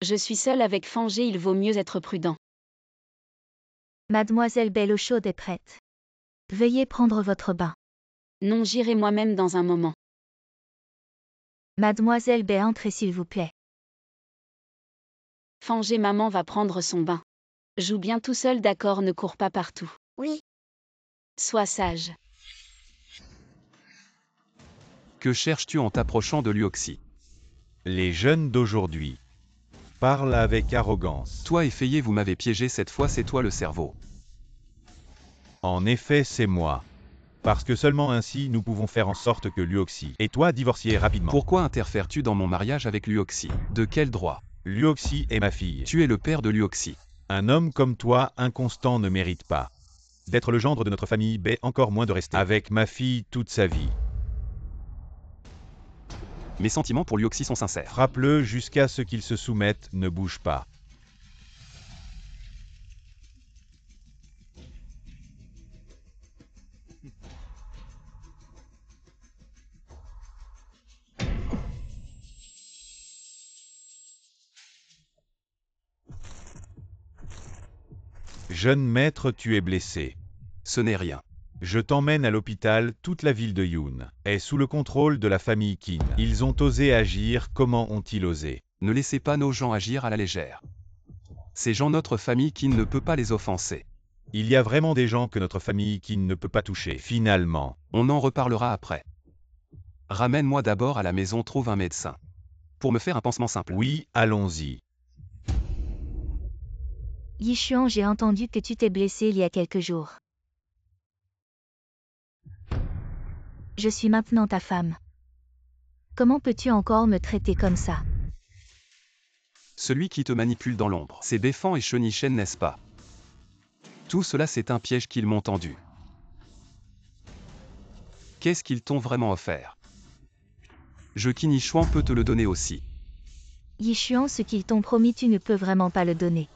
Je suis seule avec Fanger, il vaut mieux être prudent. Mademoiselle Belle Eau Chaude est prête. Veuillez prendre votre bain. Non, j'irai moi-même dans un moment. Mademoiselle Belle, entrez s'il vous plaît. Fanger, maman va prendre son bain. Joue bien tout seul, d'accord, ne cours pas partout. Oui, Sois sage. Que cherches-tu en t'approchant de Luoxy? Les jeunes d'aujourd'hui parlent avec arrogance. Toi et Fayet, vous m'avez piégé cette fois, c'est toi le cerveau. En effet, c'est moi. Parce que seulement ainsi nous pouvons faire en sorte que Luoxy et toi divorciez rapidement. Pourquoi interfères-tu dans mon mariage avec Luoxy? De quel droit? Luoxy est ma fille. Tu es le père de Luoxy. Un homme comme toi, inconstant, ne mérite pas d'être le gendre de notre famille, mais encore moins de rester avec ma fille toute sa vie. Mes sentiments pour Luoxy sont sincères. Frappe-le jusqu'à ce qu'il se soumette, ne bouge pas. Jeune maître, tu es blessé. Ce n'est rien. Je t'emmène à l'hôpital, toute la ville de Yoon est sous le contrôle de la famille Qin. Ils ont osé agir, comment ont-ils osé? Ne laissez pas nos gens agir à la légère. Ces gens, notre famille Qin ne peut pas les offenser. Il y a vraiment des gens que notre famille Qin ne peut pas toucher. Finalement, On en reparlera après. Ramène-moi d'abord à la maison, trouve un médecin. Pour me faire un pansement simple. oui, allons-y. Yishuan, j'ai entendu que tu t'es blessé il y a quelques jours. Je suis maintenant ta femme. Comment peux-tu encore me traiter comme ça? Celui qui te manipule dans l'ombre, c'est Befan et Shenichen, n'est-ce pas? Tout cela, c'est un piège qu'ils m'ont tendu. Qu'est-ce qu'ils t'ont vraiment offert? Je Qin peut te le donner aussi. Yishuan, ce qu'ils t'ont promis, tu ne peux vraiment pas le donner.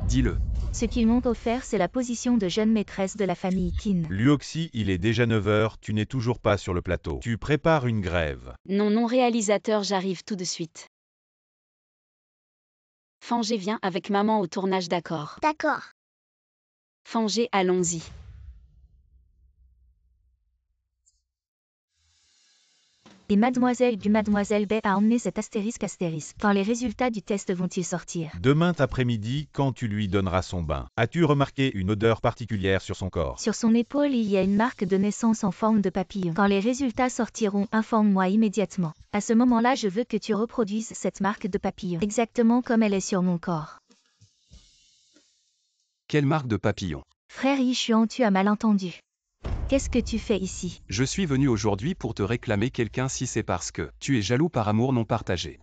Dis-le. Ce qu'ils m'ont offert, c'est la position de jeune maîtresse de la famille Qin. Luoxi, il est déjà 9 heures, tu n'es toujours pas sur le plateau. Tu prépares une grève. Non, non, réalisateur, j'arrive tout de suite. Fangé, viens avec maman au tournage, d'accord? D'accord. Fangé, allons-y. Et mademoiselle B a emmené cet astérisque. Quand les résultats du test vont-ils sortir? Demain après-midi, quand tu lui donneras son bain, as-tu remarqué une odeur particulière sur son corps? Sur son épaule, il y a une marque de naissance en forme de papillon. Quand les résultats sortiront, informe-moi immédiatement. À ce moment-là, je veux que tu reproduises cette marque de papillon, exactement comme elle est sur mon corps. Quelle marque de papillon? Frère Yishuan, tu as mal entendu. Qu'est-ce que tu fais ici? Je suis venu aujourd'hui pour te réclamer quelqu'un, si c'est parce que tu es jaloux par amour non partagé.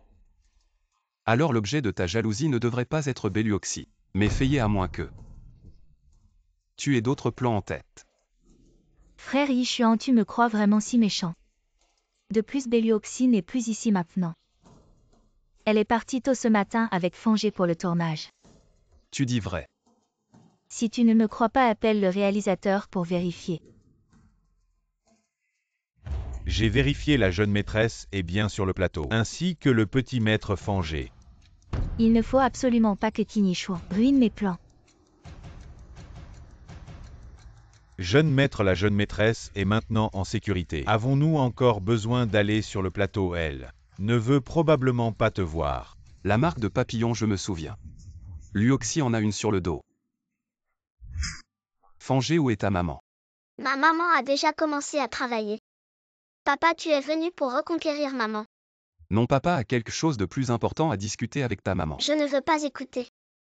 Alors l'objet de ta jalousie ne devrait pas être Beluoxy, mais Feye, à moins que tu aies d'autres plans en tête. Frère Yishuan, tu me crois vraiment si méchant? De plus, Beluoxy n'est plus ici maintenant. Elle est partie tôt ce matin avec Fangé pour le tournage. Tu dis vrai. Si tu ne me crois pas, appelle le réalisateur pour vérifier. J'ai vérifié, la jeune maîtresse est bien sur le plateau, ainsi que le petit maître Fangé. Il ne faut absolument pas que Qin Yishuan ruine mes plans. Jeune maître, la jeune maîtresse est maintenant en sécurité. Avons-nous encore besoin d'aller sur le plateau? Elle ne veut probablement pas te voir. La marque de papillon, je me souviens. Luoxy en a une sur le dos. Fangé, où est ta maman? Ma maman a déjà commencé à travailler. Papa, tu es venu pour reconquérir maman. Non, papa a quelque chose de plus important à discuter avec ta maman. Je ne veux pas écouter.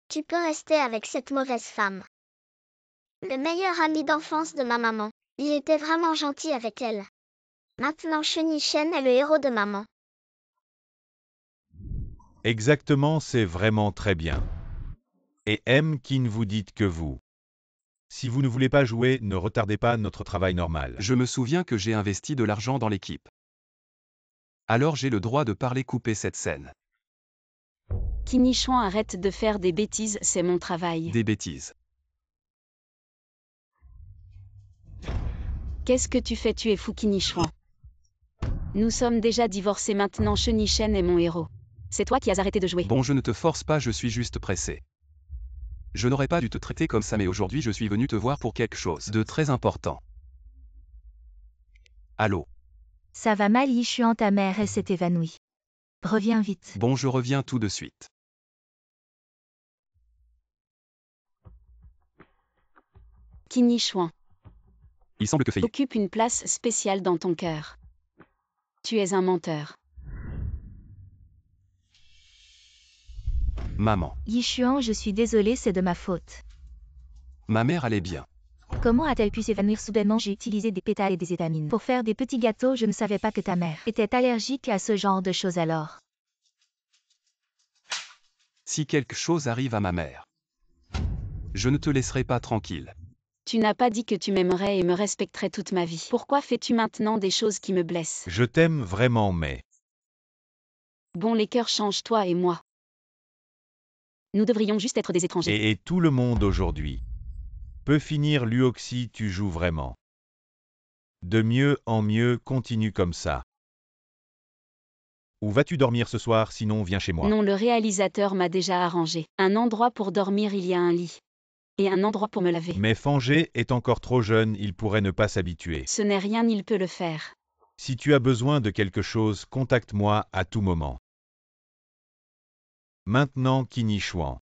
Tu peux rester avec cette mauvaise femme. Le meilleur ami d'enfance de ma maman. Il était vraiment gentil avec elle. Maintenant, Shenichen est le héros de maman. Exactement, c'est vraiment très bien. Et M. Qin, vous dites que vous. Si vous ne voulez pas jouer, ne retardez pas notre travail normal. Je me souviens que j'ai investi de l'argent dans l'équipe. Alors j'ai le droit de parler, couper cette scène. Qin Yishuan, arrête de faire des bêtises, c'est mon travail. Des bêtises. Qu'est-ce que tu fais? Tu es fou, Qin Yishuan. Nous sommes déjà divorcés maintenant, Shenichen est mon héros. C'est toi qui as arrêté de jouer. Bon, je ne te force pas, je suis juste pressé. Je n'aurais pas dû te traiter comme ça, mais aujourd'hui je suis venu te voir pour quelque chose de très important. Allô? Ça va mal, Yishuan, ta mère, elle s'est évanouie. Reviens vite. Bon, je reviens tout de suite. Qin Yishuan, Il semble que Feye. occupe une place spéciale dans ton cœur. Tu es un menteur. Maman. Yishuan, je suis désolée, c'est de ma faute. Ma mère allait bien. Comment a-t-elle pu s'évanouir soudainement? J'ai utilisé des pétales et des étamines pour faire des petits gâteaux. Je ne savais pas que ta mère était allergique à ce genre de choses alors. Si quelque chose arrive à ma mère, je ne te laisserai pas tranquille. Tu n'as pas dit que tu m'aimerais et me respecterais toute ma vie. Pourquoi fais-tu maintenant des choses qui me blessent? Je t'aime vraiment, mais... Bon, les cœurs changent, toi et moi. Nous devrions juste être des étrangers. Et tout le monde aujourd'hui peut finir. Luoxy, tu joues vraiment. De mieux en mieux, continue comme ça. Où vas-tu dormir ce soir, sinon viens chez moi. Non, le réalisateur m'a déjà arrangé. Un endroit pour dormir, il y a un lit. Et un endroit pour me laver. Mais Fangé est encore trop jeune, il pourrait ne pas s'habituer. Ce n'est rien, il peut le faire. Si tu as besoin de quelque chose, contacte-moi à tout moment. Maintenant Qinichuan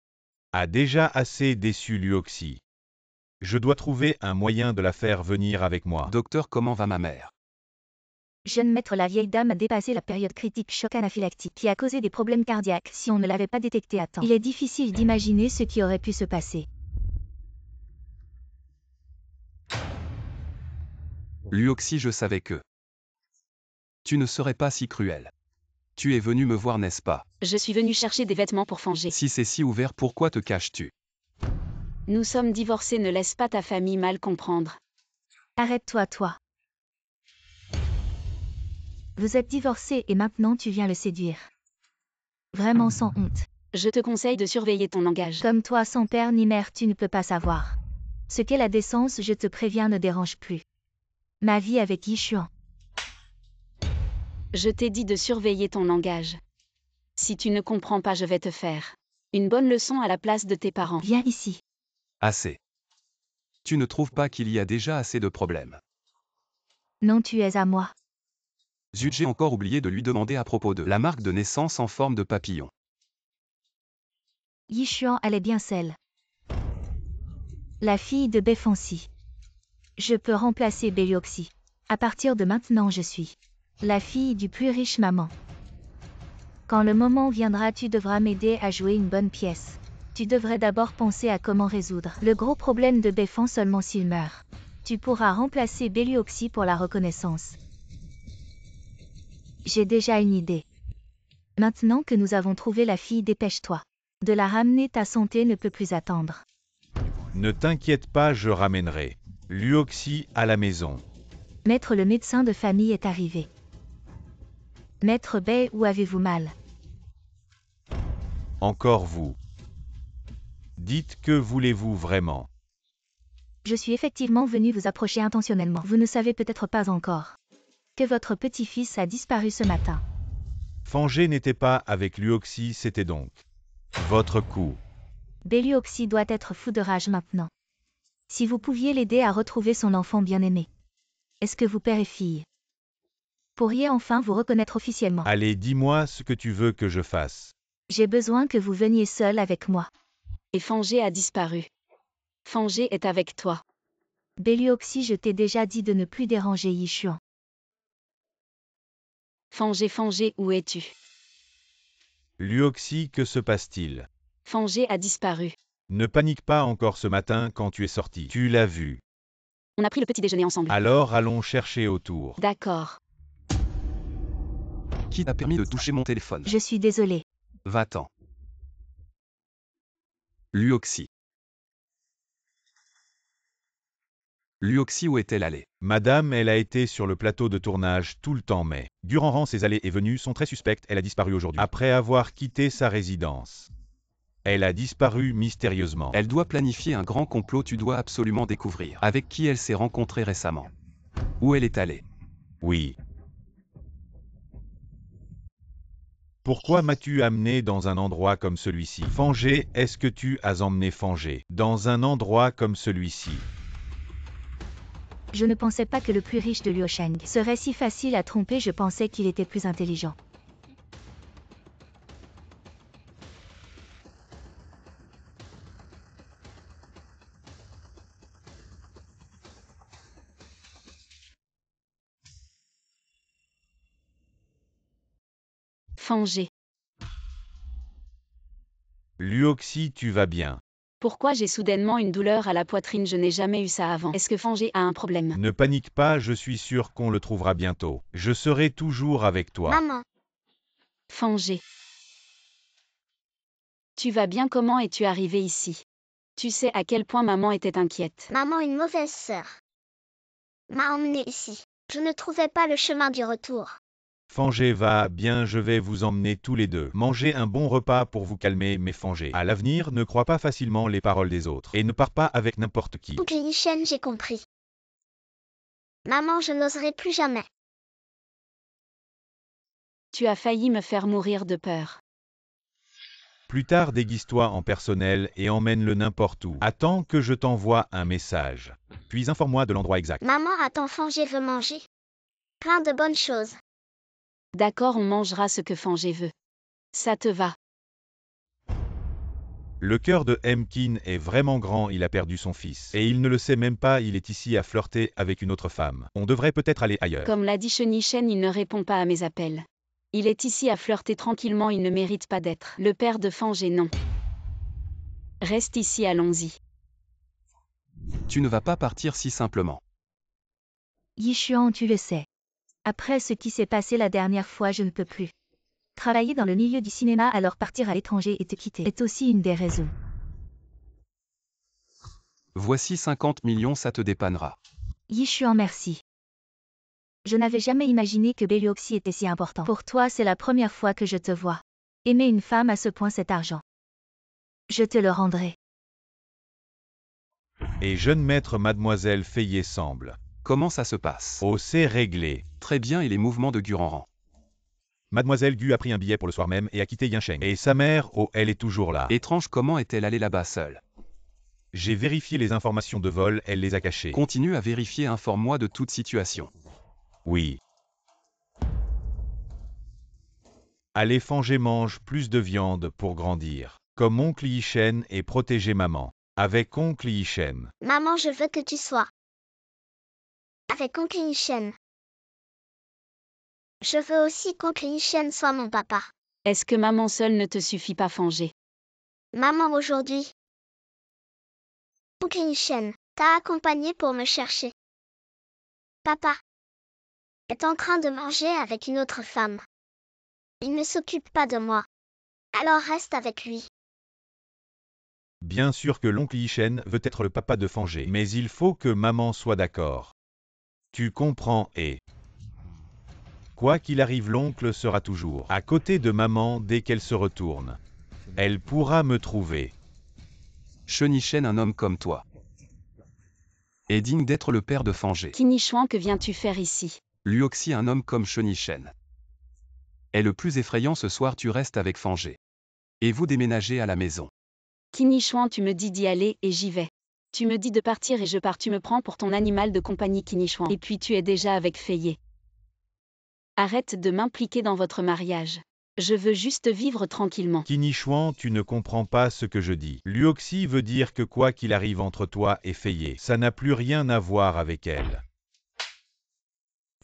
a déjà assez déçu Luoxi. Je dois trouver un moyen de la faire venir avec moi. Docteur, comment va ma mère? Jeune maître, la vieille dame a dépassé la période critique choc anaphylactique qui a causé des problèmes cardiaques si on ne l'avait pas détecté à temps. Il est difficile d'imaginer ce qui aurait pu se passer. Luoxi, je savais que tu ne serais pas si cruel. Tu es venu me voir, n'est-ce pas? Je suis venu chercher des vêtements pour Fangé. Si c'est si ouvert, pourquoi te caches-tu? Nous sommes divorcés, ne laisse pas ta famille mal comprendre. Arrête-toi, toi. Vous êtes divorcés et maintenant tu viens le séduire. Vraiment sans honte. Je te conseille de surveiller ton langage. Comme toi, sans père ni mère, tu ne peux pas savoir. Ce qu'est la décence, je te préviens, ne dérange plus. Ma vie avec Yishuan. Je t'ai dit de surveiller ton langage. Si tu ne comprends pas, je vais te faire une bonne leçon à la place de tes parents. Viens ici. Assez. Tu ne trouves pas qu'il y a déjà assez de problèmes? Non, tu es à moi. Zut, j'ai encore oublié de lui demander à propos de la marque de naissance en forme de papillon. Yishuan, elle est bien celle. La fille de Befansi. Je peux remplacer Belioxi. À partir de maintenant, je suis la fille du plus riche maman. Quand le moment viendra, tu devras m'aider à jouer une bonne pièce. Tu devrais d'abord penser à comment résoudre le gros problème de Befan seulement s'il meurt. Tu pourras remplacer Belioxi pour la reconnaissance. J'ai déjà une idée. Maintenant que nous avons trouvé la fille, dépêche-toi. De la ramener, ta santé ne peut plus attendre. Ne t'inquiète pas, je ramènerai Luoxi à la maison. Maître, le médecin de famille est arrivé. Maître Bey, où avez-vous mal? Encore vous. Dites, que voulez-vous vraiment? Je suis effectivement venu vous approcher intentionnellement. Vous ne savez peut-être pas encore que votre petit-fils a disparu ce matin. Fangé n'était pas avec Luoxi, c'était donc votre coup. Belioxi doit être fou de rage maintenant. Si vous pouviez l'aider à retrouver son enfant bien-aimé. Est-ce que vous, père et fille, pourriez enfin vous reconnaître officiellement? Allez, dis-moi ce que tu veux que je fasse. J'ai besoin que vous veniez seul avec moi. Et Fangé a disparu. Fangé est avec toi. Belioxi, je t'ai déjà dit de ne plus déranger Yishuan. Fangé, où es-tu? Luoxi, que se passe-t-il? Fangé a disparu. Ne panique pas encore ce matin quand tu es sorti. Tu l'as vu. On a pris le petit déjeuner ensemble. Alors allons chercher autour. D'accord. Qui t'a permis de toucher mon téléphone? Je suis désolée. Va-t'en. Luoxi. Luoxi, où est-elle allée? Madame, elle a été sur le plateau de tournage tout le temps, mais durant ses allées et venues sont très suspectes, elle a disparu aujourd'hui. Après avoir quitté sa résidence. Elle a disparu mystérieusement. Elle doit planifier un grand complot, tu dois absolument découvrir avec qui elle s'est rencontrée récemment. Où elle est allée? Oui. Pourquoi m'as-tu amené dans un endroit comme celui-ci? Fangé, est-ce que tu as emmené Fangé dans un endroit comme celui-ci? Je ne pensais pas que le plus riche de Luosheng serait si facile à tromper, je pensais qu'il était plus intelligent. Fangé. Luoxi, tu vas bien? Pourquoi j'ai soudainement une douleur à la poitrine? Je n'ai jamais eu ça avant. Est-ce que Fangé a un problème? Ne panique pas, je suis sûr qu'on le trouvera bientôt. Je serai toujours avec toi. Maman, Fangé. Tu vas bien? Comment es-tu arrivé ici? Tu sais à quel point maman était inquiète. maman, une mauvaise sœur, m'a emmenée ici. Je ne trouvais pas le chemin du retour. Fangé va bien, je vais vous emmener tous les deux. Mangez un bon repas pour vous calmer, mais Fangé, à l'avenir, ne crois pas facilement les paroles des autres. Et ne pars pas avec n'importe qui. Oncle Yishen, j'ai compris. Maman, je n'oserai plus jamais. Tu as failli me faire mourir de peur. Plus tard, déguise-toi en personnel et emmène-le n'importe où. Attends que je t'envoie un message. Puis informe-moi de l'endroit exact. Maman, attends, Fangé veut manger. Plein de bonnes choses. D'accord, on mangera ce que Fangé veut. Ça te va. Le cœur de Hemkin est vraiment grand, il a perdu son fils. Et il ne le sait même pas, il est ici à flirter avec une autre femme. On devrait peut-être aller ailleurs. Comme l'a dit Shenichen, il ne répond pas à mes appels. Il est ici à flirter tranquillement, il ne mérite pas d'être le père de Fangé, non. Reste ici, allons-y. Tu ne vas pas partir si simplement. Yishuan, tu le sais. Après ce qui s'est passé la dernière fois, je ne peux plus. Travailler dans le milieu du cinéma, alors partir à l'étranger et te quitter est aussi une des raisons. Voici 50 millions, ça te dépannera. Yishuan, merci. Je n'avais jamais imaginé que Belioxy était si important. Pour toi, c'est la première fois que je te vois. Aimer une femme à ce point, cet argent. Je te le rendrai. Et jeune maître mademoiselle Fayet semble. Comment ça se passe? Oh, c'est réglé. Très bien, et les mouvements de Guranran? Mademoiselle Gu a pris un billet pour le soir même et a quitté Yinsheng. Et sa mère, oh, elle est toujours là. Étrange, comment est-elle allée là-bas seule? J'ai vérifié les informations de vol, elle les a cachées. Continue à vérifier, informe-moi de toute situation. Oui. Allez, Fangé mange plus de viande pour grandir. Comme oncle Yishen et protéger maman. Avec oncle Yishen. Maman, je veux que tu sois avec oncle Yishen. Je veux aussi qu'oncle Yishen soit mon papa. Est-ce que maman seule ne te suffit pas, Fangé? Maman, aujourd'hui, oncle Yishen t'a accompagné pour me chercher. Papa est en train de manger avec une autre femme. Il ne s'occupe pas de moi. Alors reste avec lui. Bien sûr que l'oncle Yishen veut être le papa de Fangé, mais il faut que maman soit d'accord. Tu comprends et... Quoi qu'il arrive, l'oncle sera toujours à côté de maman dès qu'elle se retourne. Elle pourra me trouver. Shenichen, un homme comme toi est digne d'être le père de Fangé. Kinichuan, que viens-tu faire ici? Luoxi, un homme comme Shenichen est le plus effrayant. Ce soir, tu restes avec Fangé. Et vous déménagez à la maison. Kinichuan, tu me dis d'y aller et j'y vais. Tu me dis de partir et je pars, tu me prends pour ton animal de compagnie, Kinichuan. Et puis tu es déjà avec Fayet. Arrête de m'impliquer dans votre mariage. Je veux juste vivre tranquillement. Kinichuan, tu ne comprends pas ce que je dis. Luoxi veut dire que quoi qu'il arrive entre toi et Fayet, ça n'a plus rien à voir avec elle.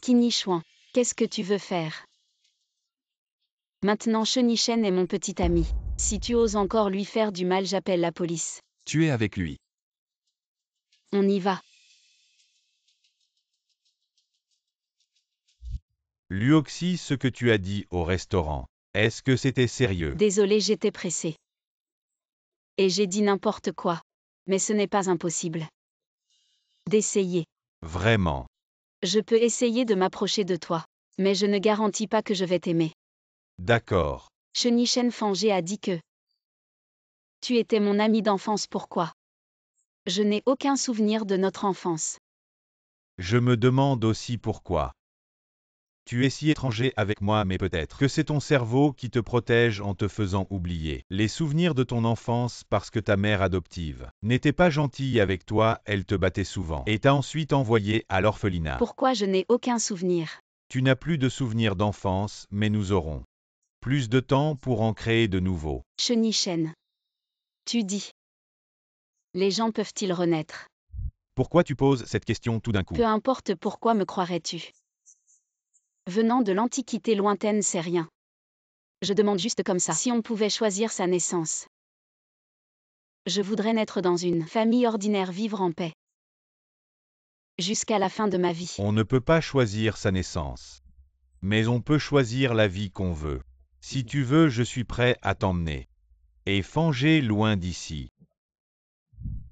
Kinichuan, qu'est-ce que tu veux faire? Maintenant Shenichen est mon petit ami. Si tu oses encore lui faire du mal, j'appelle la police. Tu es avec lui. On y va. Luoxi, ce que tu as dit au restaurant, est-ce que c'était sérieux? Désolé, j'étais pressée. Et j'ai dit n'importe quoi. Mais ce n'est pas impossible d'essayer. Vraiment? Je peux essayer de m'approcher de toi. Mais je ne garantis pas que je vais t'aimer. D'accord. Shenichen Fangé a dit que tu étais mon ami d'enfance, pourquoi? Je n'ai aucun souvenir de notre enfance. Je me demande aussi pourquoi. Tu es si étranger avec moi, mais peut-être que c'est ton cerveau qui te protège en te faisant oublier les souvenirs de ton enfance parce que ta mère adoptive n'était pas gentille avec toi, elle te battait souvent et t'a ensuite envoyé à l'orphelinat. Pourquoi je n'ai aucun souvenir? Tu n'as plus de souvenirs d'enfance, mais nous aurons plus de temps pour en créer de nouveaux. Shenichen. Tu dis. Les gens peuvent-ils renaître? Pourquoi tu poses cette question tout d'un coup? Peu importe, pourquoi me croirais-tu? Venant de l'Antiquité lointaine, c'est rien. Je demande juste comme ça. Si on pouvait choisir sa naissance. Je voudrais naître dans une famille ordinaire, vivre en paix. Jusqu'à la fin de ma vie. On ne peut pas choisir sa naissance. Mais on peut choisir la vie qu'on veut. Si tu veux, je suis prêt à t'emmener. Et Fangé loin d'ici.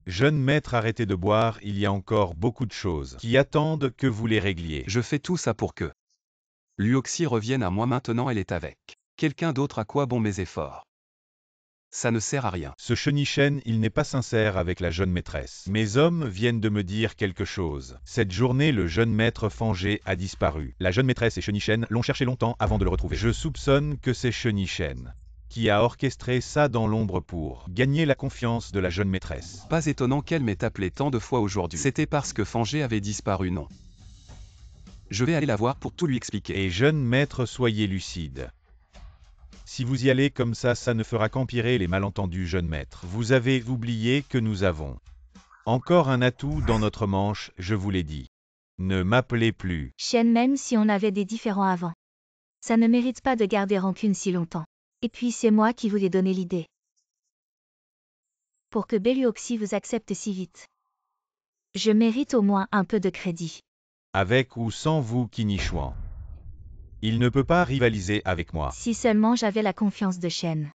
Jeune maître, arrêtez de boire, il y a encore beaucoup de choses qui attendent que vous les régliez. Je fais tout ça pour que Luoxi revienne à moi. Maintenant, elle est avec quelqu'un d'autre. À quoi bon mes efforts? Ça ne sert à rien. Ce Shenichen, il n'est pas sincère avec la jeune maîtresse. Mes hommes viennent de me dire quelque chose. Cette journée, le jeune maître Fangé a disparu. La jeune maîtresse et Shenichen l'ont cherché longtemps avant de le retrouver. Je soupçonne que c'est Shenichen qui a orchestré ça dans l'ombre pour gagner la confiance de la jeune maîtresse. Pas étonnant qu'elle m'ait appelé tant de fois aujourd'hui. C'était parce que Fangé avait disparu, non? Je vais aller la voir pour tout lui expliquer. Et jeune maître, soyez lucide. Si vous y allez comme ça ne fera qu'empirer les malentendus, jeune maître. Vous avez oublié que nous avons encore un atout dans notre manche, je vous l'ai dit. Ne m'appelez plus. Shen, même si on avait des différends avant. Ça ne mérite pas de garder rancune si longtemps. Et puis c'est moi qui vous ai donné l'idée. Pour que Belluoxy vous accepte si vite. Je mérite au moins un peu de crédit. Avec ou sans vous, Qinichuan. Il ne peut pas rivaliser avec moi. Si seulement j'avais la confiance de Shen.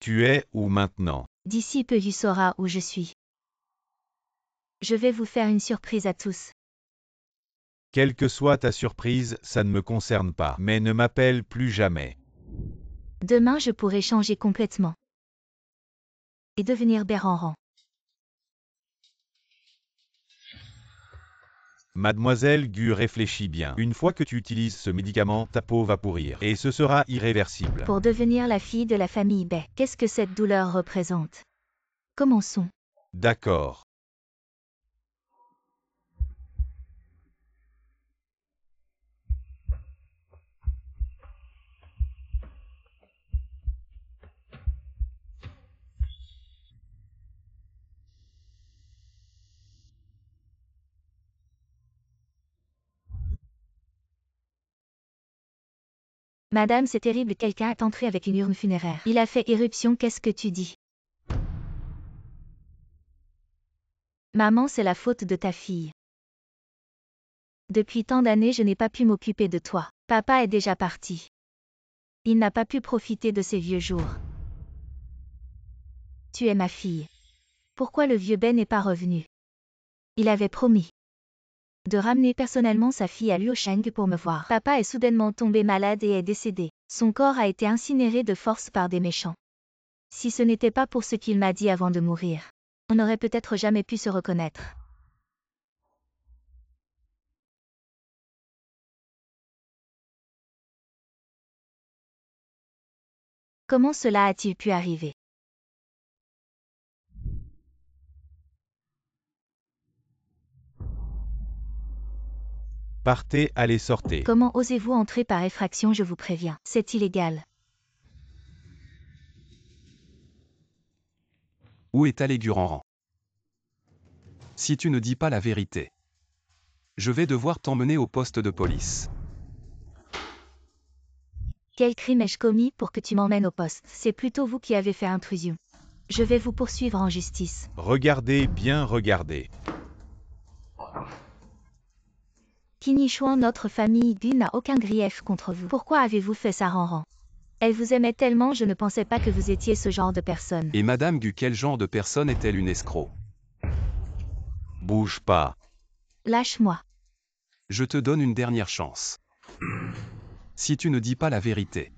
Tu es où maintenant? D'ici peu tu sauras où je suis. Je vais vous faire une surprise à tous. Quelle que soit ta surprise, ça ne me concerne pas. Mais ne m'appelle plus jamais. Demain je pourrai changer complètement. Et devenir Béranran. Mademoiselle Gu, réfléchis bien. Une fois que tu utilises ce médicament, ta peau va pourrir. Et ce sera irréversible. Pour devenir la fille de la famille Bai, qu'est-ce que cette douleur représente? Commençons. D'accord. Madame, c'est terrible, quelqu'un est entré avec une urne funéraire. Il a fait éruption, qu'est-ce que tu dis? Maman, c'est la faute de ta fille. Depuis tant d'années, je n'ai pas pu m'occuper de toi. Papa est déjà parti. Il n'a pas pu profiter de ses vieux jours. Tu es ma fille. Pourquoi le vieux Ben n'est pas revenu? Il avait promis de ramener personnellement sa fille à Luosheng pour me voir. Papa est soudainement tombé malade et est décédé. Son corps a été incinéré de force par des méchants. Si ce n'était pas pour ce qu'il m'a dit avant de mourir, on n'aurait peut-être jamais pu se reconnaître. Comment cela a-t-il pu arriver? Partez, allez, sortez. Comment osez-vous entrer par effraction, je vous préviens. C'est illégal. Où est allé Guranran? Si tu ne dis pas la vérité, je vais devoir t'emmener au poste de police. Quel crime ai-je commis pour que tu m'emmènes au poste? C'est plutôt vous qui avez fait intrusion. Je vais vous poursuivre en justice. Regardez bien, regardez. Qinichuan, notre famille Gu n'a aucun grief contre vous. Pourquoi avez-vous fait ça, Ranran? Elle vous aimait tellement, je ne pensais pas que vous étiez ce genre de personne. Et Madame Gu, quel genre de personne est-elle, une escroc? Bouge pas. Lâche-moi. Je te donne une dernière chance. Si tu ne dis pas la vérité,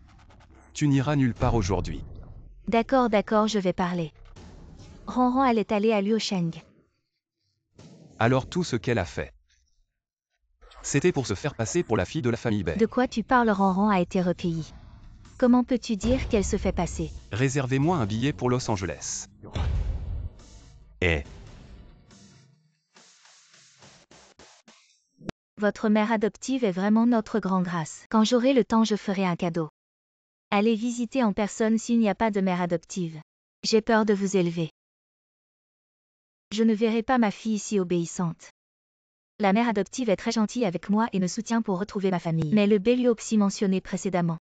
tu n'iras nulle part aujourd'hui. D'accord, je vais parler. Ranran, elle est allée à Luosheng. Alors tout ce qu'elle a fait, c'était pour se faire passer pour la fille de la famille Bai. De quoi tu parles? Ranran a été recueillie. Comment peux-tu dire qu'elle se fait passer? Réservez-moi un billet pour Los Angeles. Votre mère adoptive est vraiment notre grande grâce. Quand j'aurai le temps, je ferai un cadeau. Allez visiter en personne s'il n'y a pas de mère adoptive. J'ai peur de vous élever. Je ne verrai pas ma fille si obéissante. La mère adoptive est très gentille avec moi et me soutient pour retrouver ma famille. Mais le Belluoxy mentionné précédemment.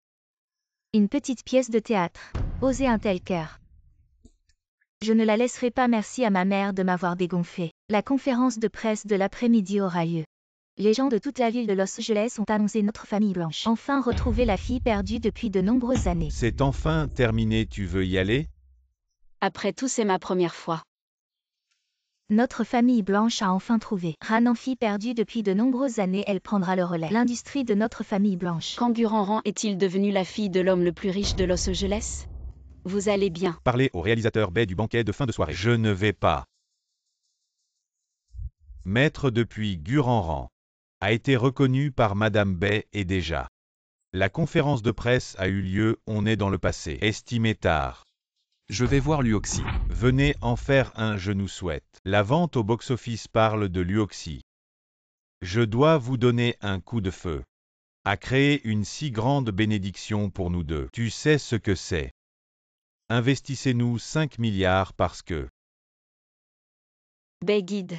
Une petite pièce de théâtre. Osez un tel cœur. Je ne la laisserai pas, merci à ma mère de m'avoir dégonflé. La conférence de presse de l'après-midi aura lieu. Les gens de toute la ville de Los Angeles ont annoncé notre famille blanche. Enfin retrouver la fille perdue depuis de nombreuses années. C'est enfin terminé, tu veux y aller? Après tout, c'est ma première fois. Notre famille blanche a enfin trouvé Ranan, fille perdue depuis de nombreuses années, elle prendra le relais. L'industrie de notre famille blanche. Quand Guranran est-il devenu la fille de l'homme le plus riche de Los Angeles? Vous allez bien. Parlez au réalisateur Bai du banquet de fin de soirée. Je ne vais pas. Maître depuis Guranran a été reconnu par Madame Bai et déjà. La conférence de presse a eu lieu, on est dans le passé. Estimé tard. Je vais voir Luoxi. Venez en faire un, je nous souhaite. La vente au box-office parle de Luoxi. Je dois vous donner un coup de feu. A créé une si grande bénédiction pour nous deux. Tu sais ce que c'est. Investissez-nous 5 milliards parce que, Bai guide.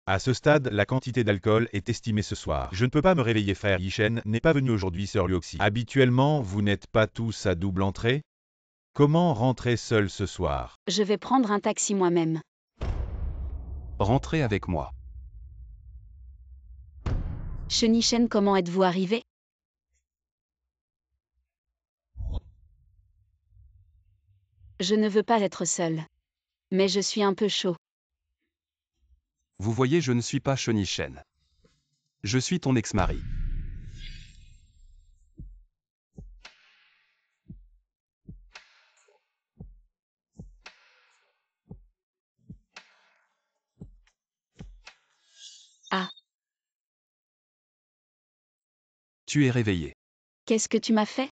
à ce stade, la quantité d'alcool est estimée ce soir. Je ne peux pas me réveiller, frère Yishen n'est pas venu aujourd'hui, sœur Luoxi. Habituellement, vous n'êtes pas tous à double entrée? Comment rentrer seul ce soir? Je vais prendre un taxi moi-même. Rentrez avec moi. Shenichen, comment êtes-vous arrivé? Je ne veux pas être seule. Mais je suis un peu chaud. Vous voyez, je ne suis pas Shenichen. Je suis ton ex-mari. Ah, Tu es réveillé. qu'est-ce que tu m'as fait?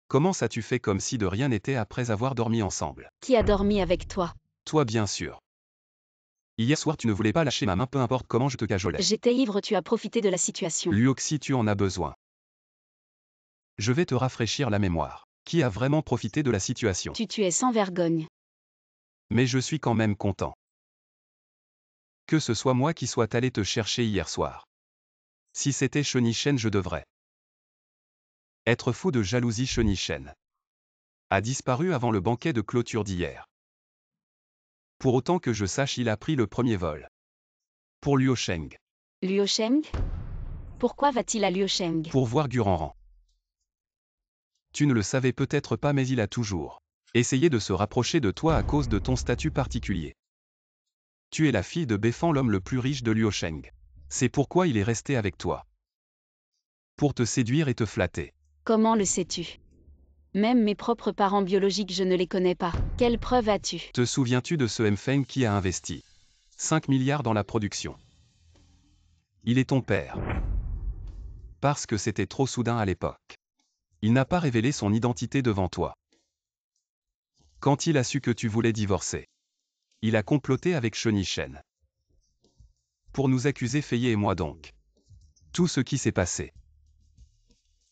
Comment ça tu fais comme si de rien n'était après avoir dormi ensemble? Qui a dormi avec toi? Toi bien sûr. Hier soir tu ne voulais pas lâcher ma main peu importe comment je te cajolais. J'étais ivre, tu as profité de la situation. Luoxi, tu en as besoin. Je vais te rafraîchir la mémoire. Qui a vraiment profité de la situation? Tu es sans vergogne. Mais je suis quand même content. Que ce soit moi qui soit allé te chercher hier soir. Si c'était Shenichen, je devrais être fou de jalousie. Shenichen a disparu avant le banquet de clôture d'hier. Pour autant que je sache, il a pris le premier vol. Pour Luosheng. Luosheng? Pourquoi va-t-il à Luosheng? Pour voir Guranran. Tu ne le savais peut-être pas, mais il a toujours essayé de se rapprocher de toi à cause de ton statut particulier. Tu es la fille de Befan, l'homme le plus riche de Luosheng. C'est pourquoi il est resté avec toi. Pour te séduire et te flatter. Comment le sais-tu? Même mes propres parents biologiques, je ne les connais pas. Quelle preuve as-tu? Te souviens-tu de ce Mfeng qui a investi 5 milliards dans la production? Il est ton père. Parce que c'était trop soudain à l'époque. Il n'a pas révélé son identité devant toi. Quand il a su que tu voulais divorcer, il a comploté avec Shenichen. Pour nous accuser, Feye et moi donc. Tout ce qui s'est passé.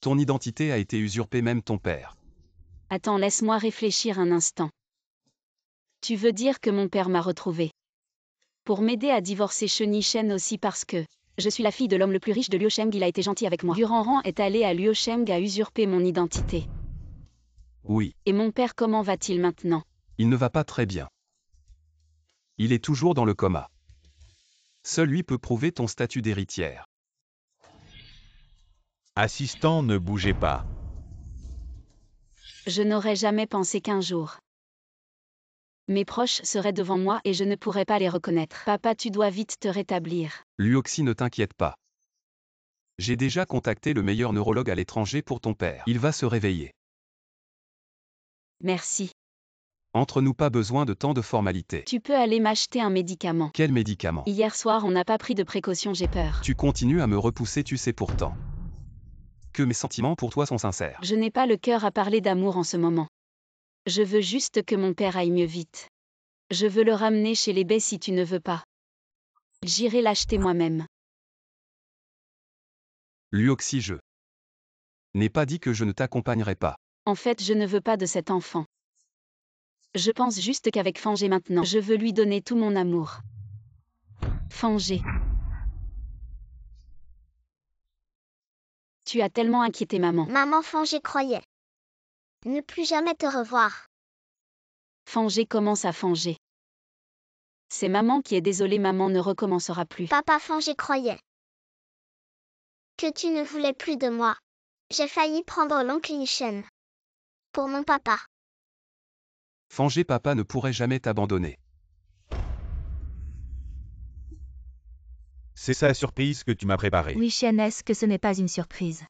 Ton identité a été usurpée, même ton père. Attends, laisse-moi réfléchir un instant. Tu veux dire que mon père m'a retrouvé pour m'aider à divorcer Shenichen aussi parce que je suis la fille de l'homme le plus riche de Luosheng, il a été gentil avec moi. Guranran est allé à Luosheng, a usurpé mon identité. Oui. Et mon père, comment va-t-il maintenant? Il ne va pas très bien. Il est toujours dans le coma. Seul lui peut prouver ton statut d'héritière. Assistant, ne bougez pas. Je n'aurais jamais pensé qu'un jour mes proches seraient devant moi et je ne pourrais pas les reconnaître. Papa, tu dois vite te rétablir. Luoxi, ne t'inquiète pas. J'ai déjà contacté le meilleur neurologue à l'étranger pour ton père. Il va se réveiller. Merci. Entre nous, pas besoin de tant de formalités. Tu peux aller m'acheter un médicament. Quel médicament? Hier soir, on n'a pas pris de précautions, j'ai peur. Tu continues à me repousser, tu sais pourtant que mes sentiments pour toi sont sincères. Je n'ai pas le cœur à parler d'amour en ce moment. Je veux juste que mon père aille mieux vite. Je veux le ramener chez les Bai si tu ne veux pas. J'irai l'acheter moi-même. Luoxi, je n'ai pas dit que je ne t'accompagnerai pas. En fait, je ne veux pas de cet enfant. Je pense juste qu'avec Fangé maintenant, je veux lui donner tout mon amour. Fangé. Tu as tellement inquiété maman. Maman Fangé croyait ne plus jamais te revoir. Fangé commence à fanger. C'est maman qui est désolée, maman ne recommencera plus. Papa Fangé croyait que tu ne voulais plus de moi. J'ai failli prendre l'oncle Yishen pour mon papa. Fangé, papa ne pourrait jamais t'abandonner. C'est ça la surprise que tu m'as préparée. Oui, Chen, est-ce que ce n'est pas une surprise?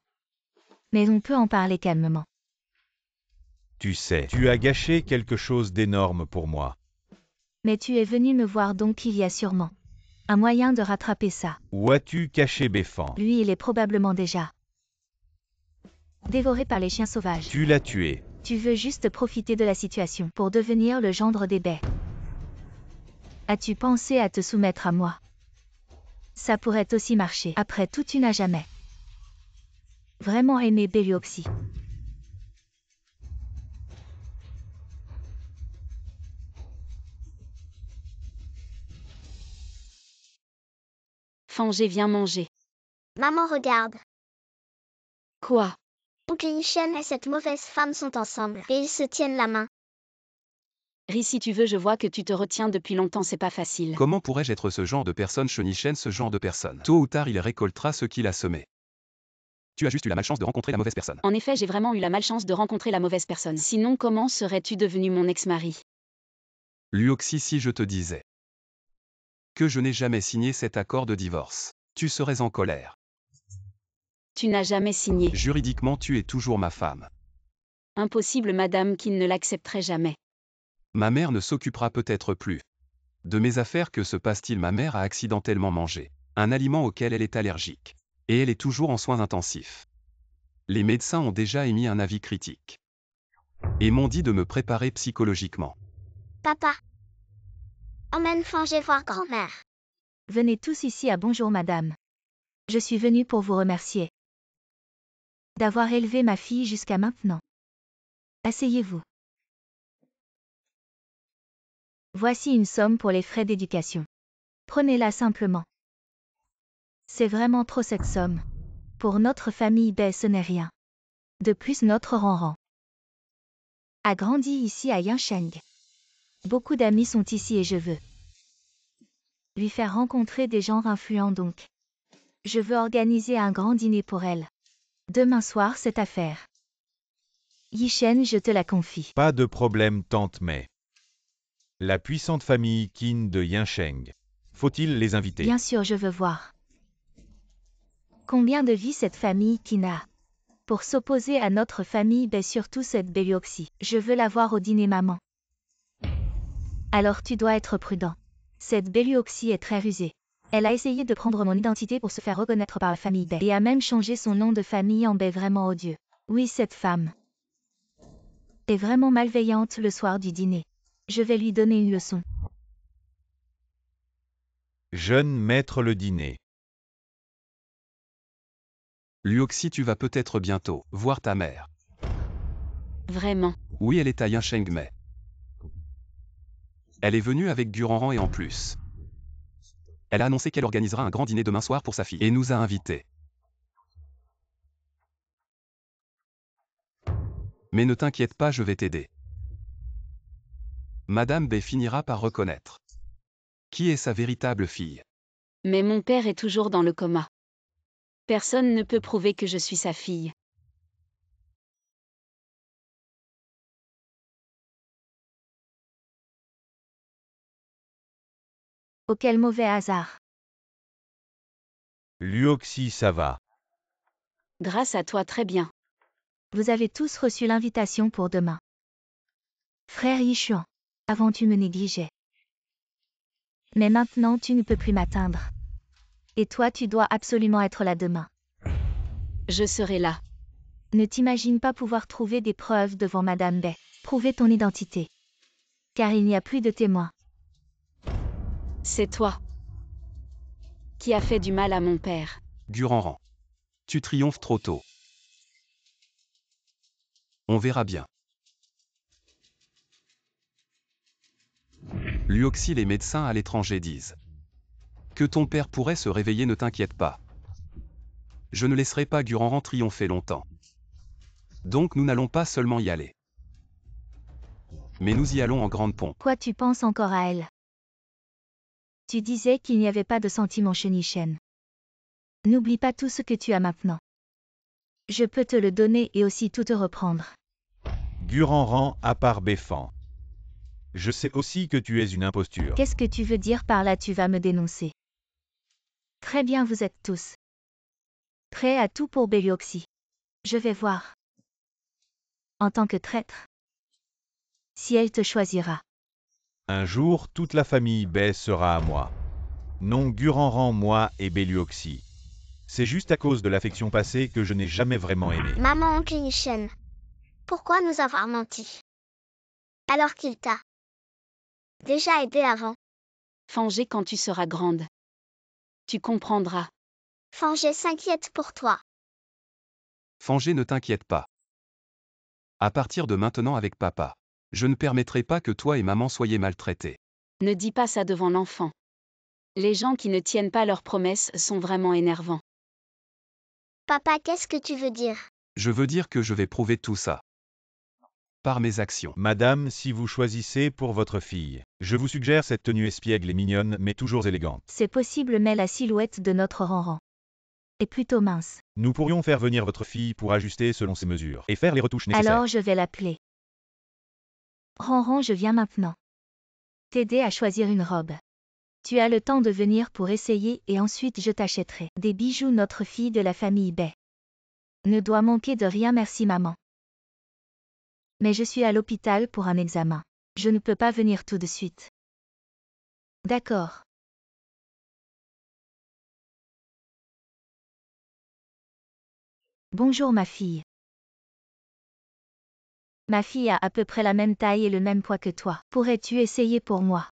Mais on peut en parler calmement. Tu sais, tu as gâché quelque chose d'énorme pour moi. Mais tu es venu me voir donc il y a sûrement un moyen de rattraper ça. Où as-tu caché Béfan? Lui, il est probablement déjà dévoré par les chiens sauvages. Tu l'as tué. Tu veux juste profiter de la situation pour devenir le gendre des baies. As-tu pensé à te soumettre à moi? Ça pourrait aussi marcher. Après tout, tu n'as jamais vraiment aimé Bélioxy. Fangé, viens manger. Maman, regarde. Quoi? Oncle Yishen et cette mauvaise femme sont ensemble et ils se tiennent la main. Ris si tu veux, je vois que tu te retiens depuis longtemps, c'est pas facile. Comment pourrais-je être ce genre de personne, Shonichen, ce genre de personne? Tôt ou tard, il récoltera ce qu'il a semé. Tu as juste eu la malchance de rencontrer la mauvaise personne. En effet, j'ai vraiment eu la malchance de rencontrer la mauvaise personne. Sinon, comment serais-tu devenu mon ex-mari? Luoxy, si je te disais que je n'ai jamais signé cet accord de divorce, tu serais en colère. Tu n'as jamais signé. Juridiquement, tu es toujours ma femme. Impossible, madame, qu'il ne l'accepterait jamais. Ma mère ne s'occupera peut-être plus de mes affaires. Que se passe-t-il? Ma mère a accidentellement mangé un aliment auquel elle est allergique. Et elle est toujours en soins intensifs. Les médecins ont déjà émis un avis critique. Et m'ont dit de me préparer psychologiquement. Papa. Emmène Fangé voir grand-mère. Venez tous ici à Bonjour Madame. Je suis venue pour vous remercier d'avoir élevé ma fille jusqu'à maintenant. Asseyez-vous. Voici une somme pour les frais d'éducation. Prenez-la simplement. C'est vraiment trop cette somme. Pour notre famille, ce n'est rien. De plus, notre Ranran a grandi ici à Yancheng. Beaucoup d'amis sont ici et je veux lui faire rencontrer des gens influents donc. Je veux organiser un grand dîner pour elle. Demain soir, cette affaire. Yishen, je te la confie. Pas de problème, tante May. La puissante famille Qin de Yancheng. Faut-il les inviter? Bien sûr, je veux voir. Combien de vies cette famille Qin a pour s'opposer à notre famille, surtout cette Bélioxy. Je veux la voir au dîner, maman. Alors tu dois être prudent. Cette Bélioxy est très rusée. Elle a essayé de prendre mon identité pour se faire reconnaître par la famille Bai et a même changé son nom de famille en Bai, vraiment odieux. Oui, cette femme est vraiment malveillante le soir du dîner. Je vais lui donner une leçon. Jeune maître, le dîner. Luoxy, tu vas peut-être bientôt voir ta mère. Vraiment. Oui, elle est à Yancheng, mais elle est venue avec Guranran et en plus, elle a annoncé qu'elle organisera un grand dîner demain soir pour sa fille et nous a invités. Mais ne t'inquiète pas, je vais t'aider. Madame Bai finira par reconnaître qui est sa véritable fille. Mais mon père est toujours dans le coma. Personne ne peut prouver que je suis sa fille. Oh, quel mauvais hasard. Luoxy, ça va. Grâce à toi, très bien. Vous avez tous reçu l'invitation pour demain. Frère Yishuan, avant tu me négligeais. Mais maintenant tu ne peux plus m'atteindre. Et toi tu dois absolument être là demain. Je serai là. Ne t'imagine pas pouvoir trouver des preuves devant Madame Bai. Prouver ton identité. Car il n'y a plus de témoins. C'est toi qui as fait du mal à mon père. Guranran, tu triomphes trop tôt. On verra bien. Luoxy, les médecins à l'étranger disent que ton père pourrait se réveiller, ne t'inquiète pas. Je ne laisserai pas Guranran triompher longtemps. Donc nous n'allons pas seulement y aller. Mais nous y allons en grande pompe. Quoi, tu penses encore à elle? Tu disais qu'il n'y avait pas de sentiment chez Nishen. N'oublie pas tout ce que tu as maintenant. Je peux te le donner et aussi tout te reprendre. Guranran, à part Béfan. Je sais aussi que tu es une imposture. Qu'est-ce que tu veux dire par là? Tu vas me dénoncer. Très bien, vous êtes tous prêts à tout pour Bélioxy. Je vais voir. En tant que traître, Si elle te choisira. Un jour, toute la famille Bay sera à moi. Non Guranran, moi et Belluoxy. C'est juste à cause de l'affection passée que je n'ai jamais vraiment aimé. Maman oncle Nishen. Pourquoi nous avoir menti? Alors qu'il t'a déjà aidé avant. Fangé quand tu seras grande. Tu comprendras. Fangé s'inquiète pour toi. Fangé, ne t'inquiète pas. À partir de maintenant avec papa, je ne permettrai pas que toi et maman soyez maltraités. Ne dis pas ça devant l'enfant. Les gens qui ne tiennent pas leurs promesses sont vraiment énervants. Papa, qu'est-ce que tu veux dire? Je veux dire que je vais prouver tout ça. Par mes actions. Madame, si vous choisissez pour votre fille, je vous suggère cette tenue espiègle et mignonne mais toujours élégante. C'est possible, mais la silhouette de notre Ranran est plutôt mince. Nous pourrions faire venir votre fille pour ajuster selon ses mesures et faire les retouches nécessaires. Alors je vais l'appeler. Ranran, je viens maintenant t'aider à choisir une robe. Tu as le temps de venir pour essayer et ensuite je t'achèterai des bijoux. Notre fille de la famille Bay ne doit manquer de rien, merci maman. Mais je suis à l'hôpital pour un examen. Je ne peux pas venir tout de suite. D'accord. Bonjour ma fille. Ma fille a à peu près la même taille et le même poids que toi. Pourrais-tu essayer pour moi?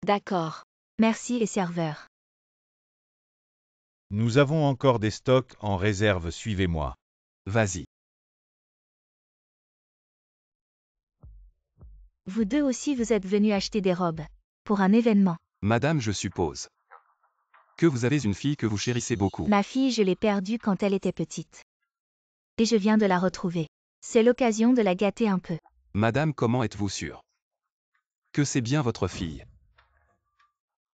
D'accord. Merci et serveur. Nous avons encore des stocks en réserve, suivez-moi. Vas-y. Vous deux aussi vous êtes venus acheter des robes. Pour un événement. Madame, je suppose que vous avez une fille que vous chérissez beaucoup. Ma fille, je l'ai perdue quand elle était petite. Et je viens de la retrouver. C'est l'occasion de la gâter un peu. Madame, comment êtes-vous sûre que c'est bien votre fille?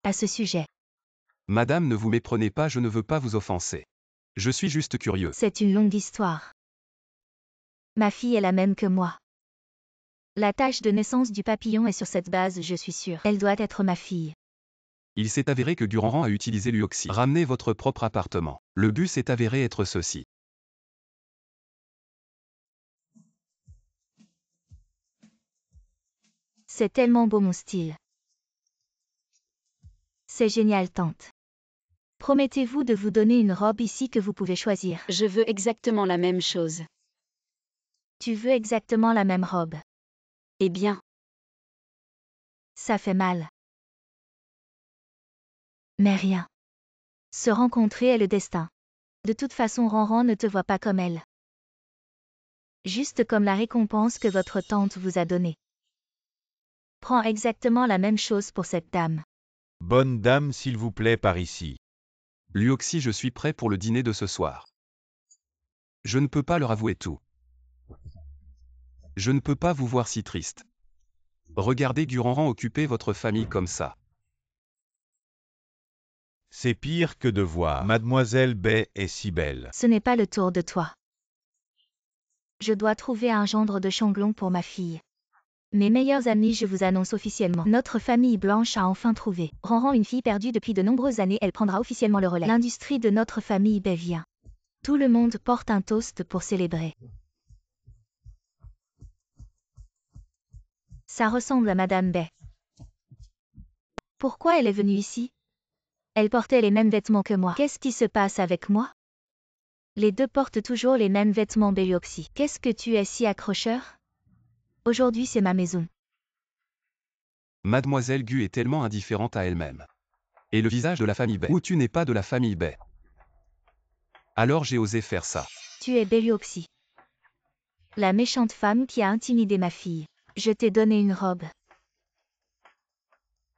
À ce sujet, Madame, ne vous méprenez pas, je ne veux pas vous offenser. Je suis juste curieux. c'est une longue histoire. Ma fille est la même que moi. La tâche de naissance du papillon est sur cette base, je suis sûre. Elle doit être ma fille. Il s'est avéré que Guranran a utilisé l'Uoxy. Ramenez votre propre appartement. Le but s'est avéré être ceci. C'est tellement beau mon style. C'est génial, tante. Promettez-vous de vous donner une robe ici que vous pouvez choisir. Je veux exactement la même chose. Tu veux exactement la même robe. Eh bien, Ça fait mal. Mais rien. Se rencontrer est le destin. De toute façon, Ranran ne te voit pas comme elle. Juste comme la récompense que votre tante vous a donnée. Prends exactement la même chose pour cette dame. Bonne dame, s'il vous plaît, par ici. L'Uoxy, je suis prêt pour le dîner de ce soir. Je ne peux pas leur avouer tout. Je ne peux pas vous voir si triste. Regardez Guranran occuper votre famille comme ça. C'est pire que de voir Mademoiselle Bay est si belle. Ce n'est pas le tour de toi. Je dois trouver un gendre de Changlong pour ma fille. Mes meilleurs amis, je vous annonce officiellement. Notre famille blanche a enfin trouvé Ranran, une fille perdue depuis de nombreuses années. Elle prendra officiellement le relais. L'industrie de notre famille Bay vient. Tout le monde porte un toast pour célébrer. Ça ressemble à Madame Bay. Pourquoi elle est venue ici? Elle portait les mêmes vêtements que moi. Qu'est-ce qui se passe avec moi? Les deux portent toujours les mêmes vêtements, Belluoxy. Qu'est-ce que tu es si accrocheur? Aujourd'hui, c'est ma maison. Mademoiselle Gu est tellement indifférente à elle-même. Et le visage de la famille Bay. Ou tu n'es pas de la famille Bay. Alors j'ai osé faire ça. Tu es Belluoxy. La méchante femme qui a intimidé ma fille. Je t'ai donné une robe.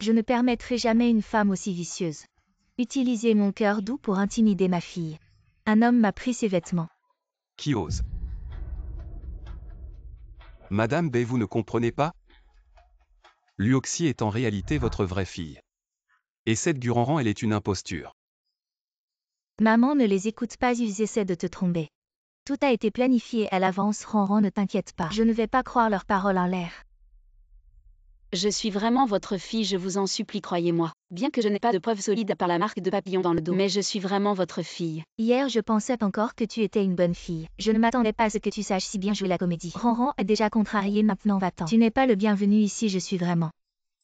Je ne permettrai jamais une femme aussi vicieuse. Utiliser mon cœur doux pour intimider ma fille. Un homme m'a pris ses vêtements. Qui ose? Madame Bay, vous ne comprenez pas? L'Uoxy est en réalité votre vraie fille. Et cette Guranran, elle est une imposture. Maman, ne les écoute pas, ils essaient de te tromper. Tout a été planifié à l'avance, Ranran, ne t'inquiète pas. Je ne vais pas croire leurs paroles en l'air. je suis vraiment votre fille, je vous en supplie, croyez-moi. Bien que je n'ai pas de preuves solides à part la marque de papillon dans le dos. Mais je suis vraiment votre fille. Hier je pensais encore que tu étais une bonne fille. Je ne m'attendais pas à ce que tu saches si bien jouer la comédie. Ronron est déjà contrarié, maintenant va-t'en. Tu n'es pas le bienvenu ici, je suis vraiment.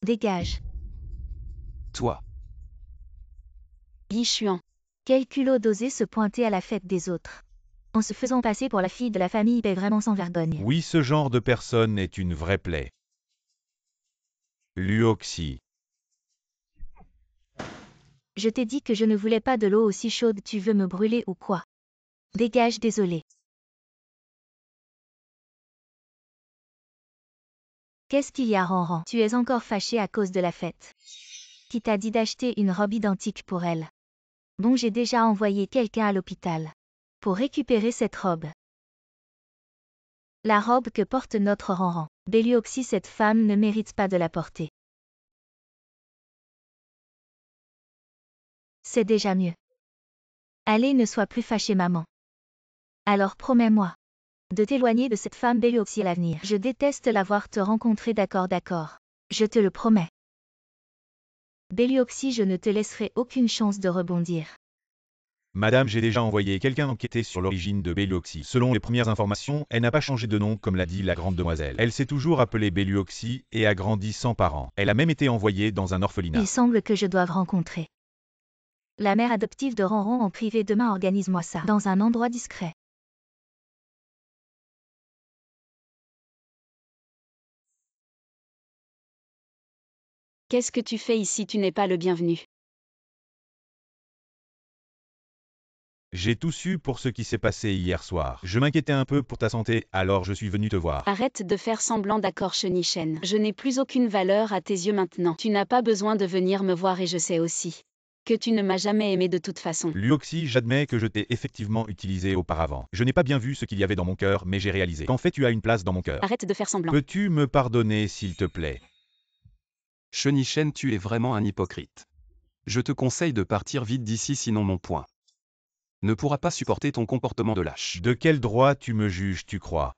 Dégage. Toi. Yi Xuan. Quel culot d'oser se pointer à la fête des autres. En se faisant passer pour la fille de la famille est vraiment sans vergogne. Oui, ce genre de personne est une vraie plaie. Luoxi. Je t'ai dit que je ne voulais pas de l'eau aussi chaude, tu veux me brûler ou quoi? Dégage, désolé. Qu'est-ce qu'il y a, Ronron? Tu es encore fâché à cause de la fête. Qui t'a dit d'acheter une robe identique pour elle? Bon, j'ai déjà envoyé quelqu'un à l'hôpital. Pour récupérer cette robe. La robe que porte notre Ronron. Béluoxy, cette femme ne mérite pas de la porter. C'est déjà mieux. Allez, ne sois plus fâché, maman. Alors promets-moi de t'éloigner de cette femme Béluoxy à l'avenir. Je déteste la voir te rencontrer, d'accord. Je te le promets. Béluoxy, je ne te laisserai aucune chance de rebondir. Madame, j'ai déjà envoyé quelqu'un enquêter sur l'origine de Béluoxy. Selon les premières informations, elle n'a pas changé de nom comme l'a dit la grande demoiselle. Elle s'est toujours appelée Béluoxy et a grandi sans parents. Elle a même été envoyée dans un orphelinat. Il semble que je doive rencontrer la mère adoptive de Ronron en privé. Demain, organise-moi ça dans un endroit discret. Qu'est-ce que tu fais ici? Tu n'es pas le bienvenu. J'ai tout su pour ce qui s'est passé hier soir. Je m'inquiétais un peu pour ta santé, alors je suis venu te voir. Arrête de faire semblant, d'accord, Chenichen. Je n'ai plus aucune valeur à tes yeux maintenant. Tu n'as pas besoin de venir me voir et je sais aussi que tu ne m'as jamais aimé de toute façon. Luoxy, j'admets que je t'ai effectivement utilisé auparavant. Je n'ai pas bien vu ce qu'il y avait dans mon cœur, mais j'ai réalisé qu'en fait tu as une place dans mon cœur. Arrête de faire semblant. Peux-tu me pardonner s'il te plaît? Chenichen, tu es vraiment un hypocrite. Je te conseille de partir vite d'ici, sinon mon poing ne pourra pas supporter ton comportement de lâche. De quel droit tu me juges, tu crois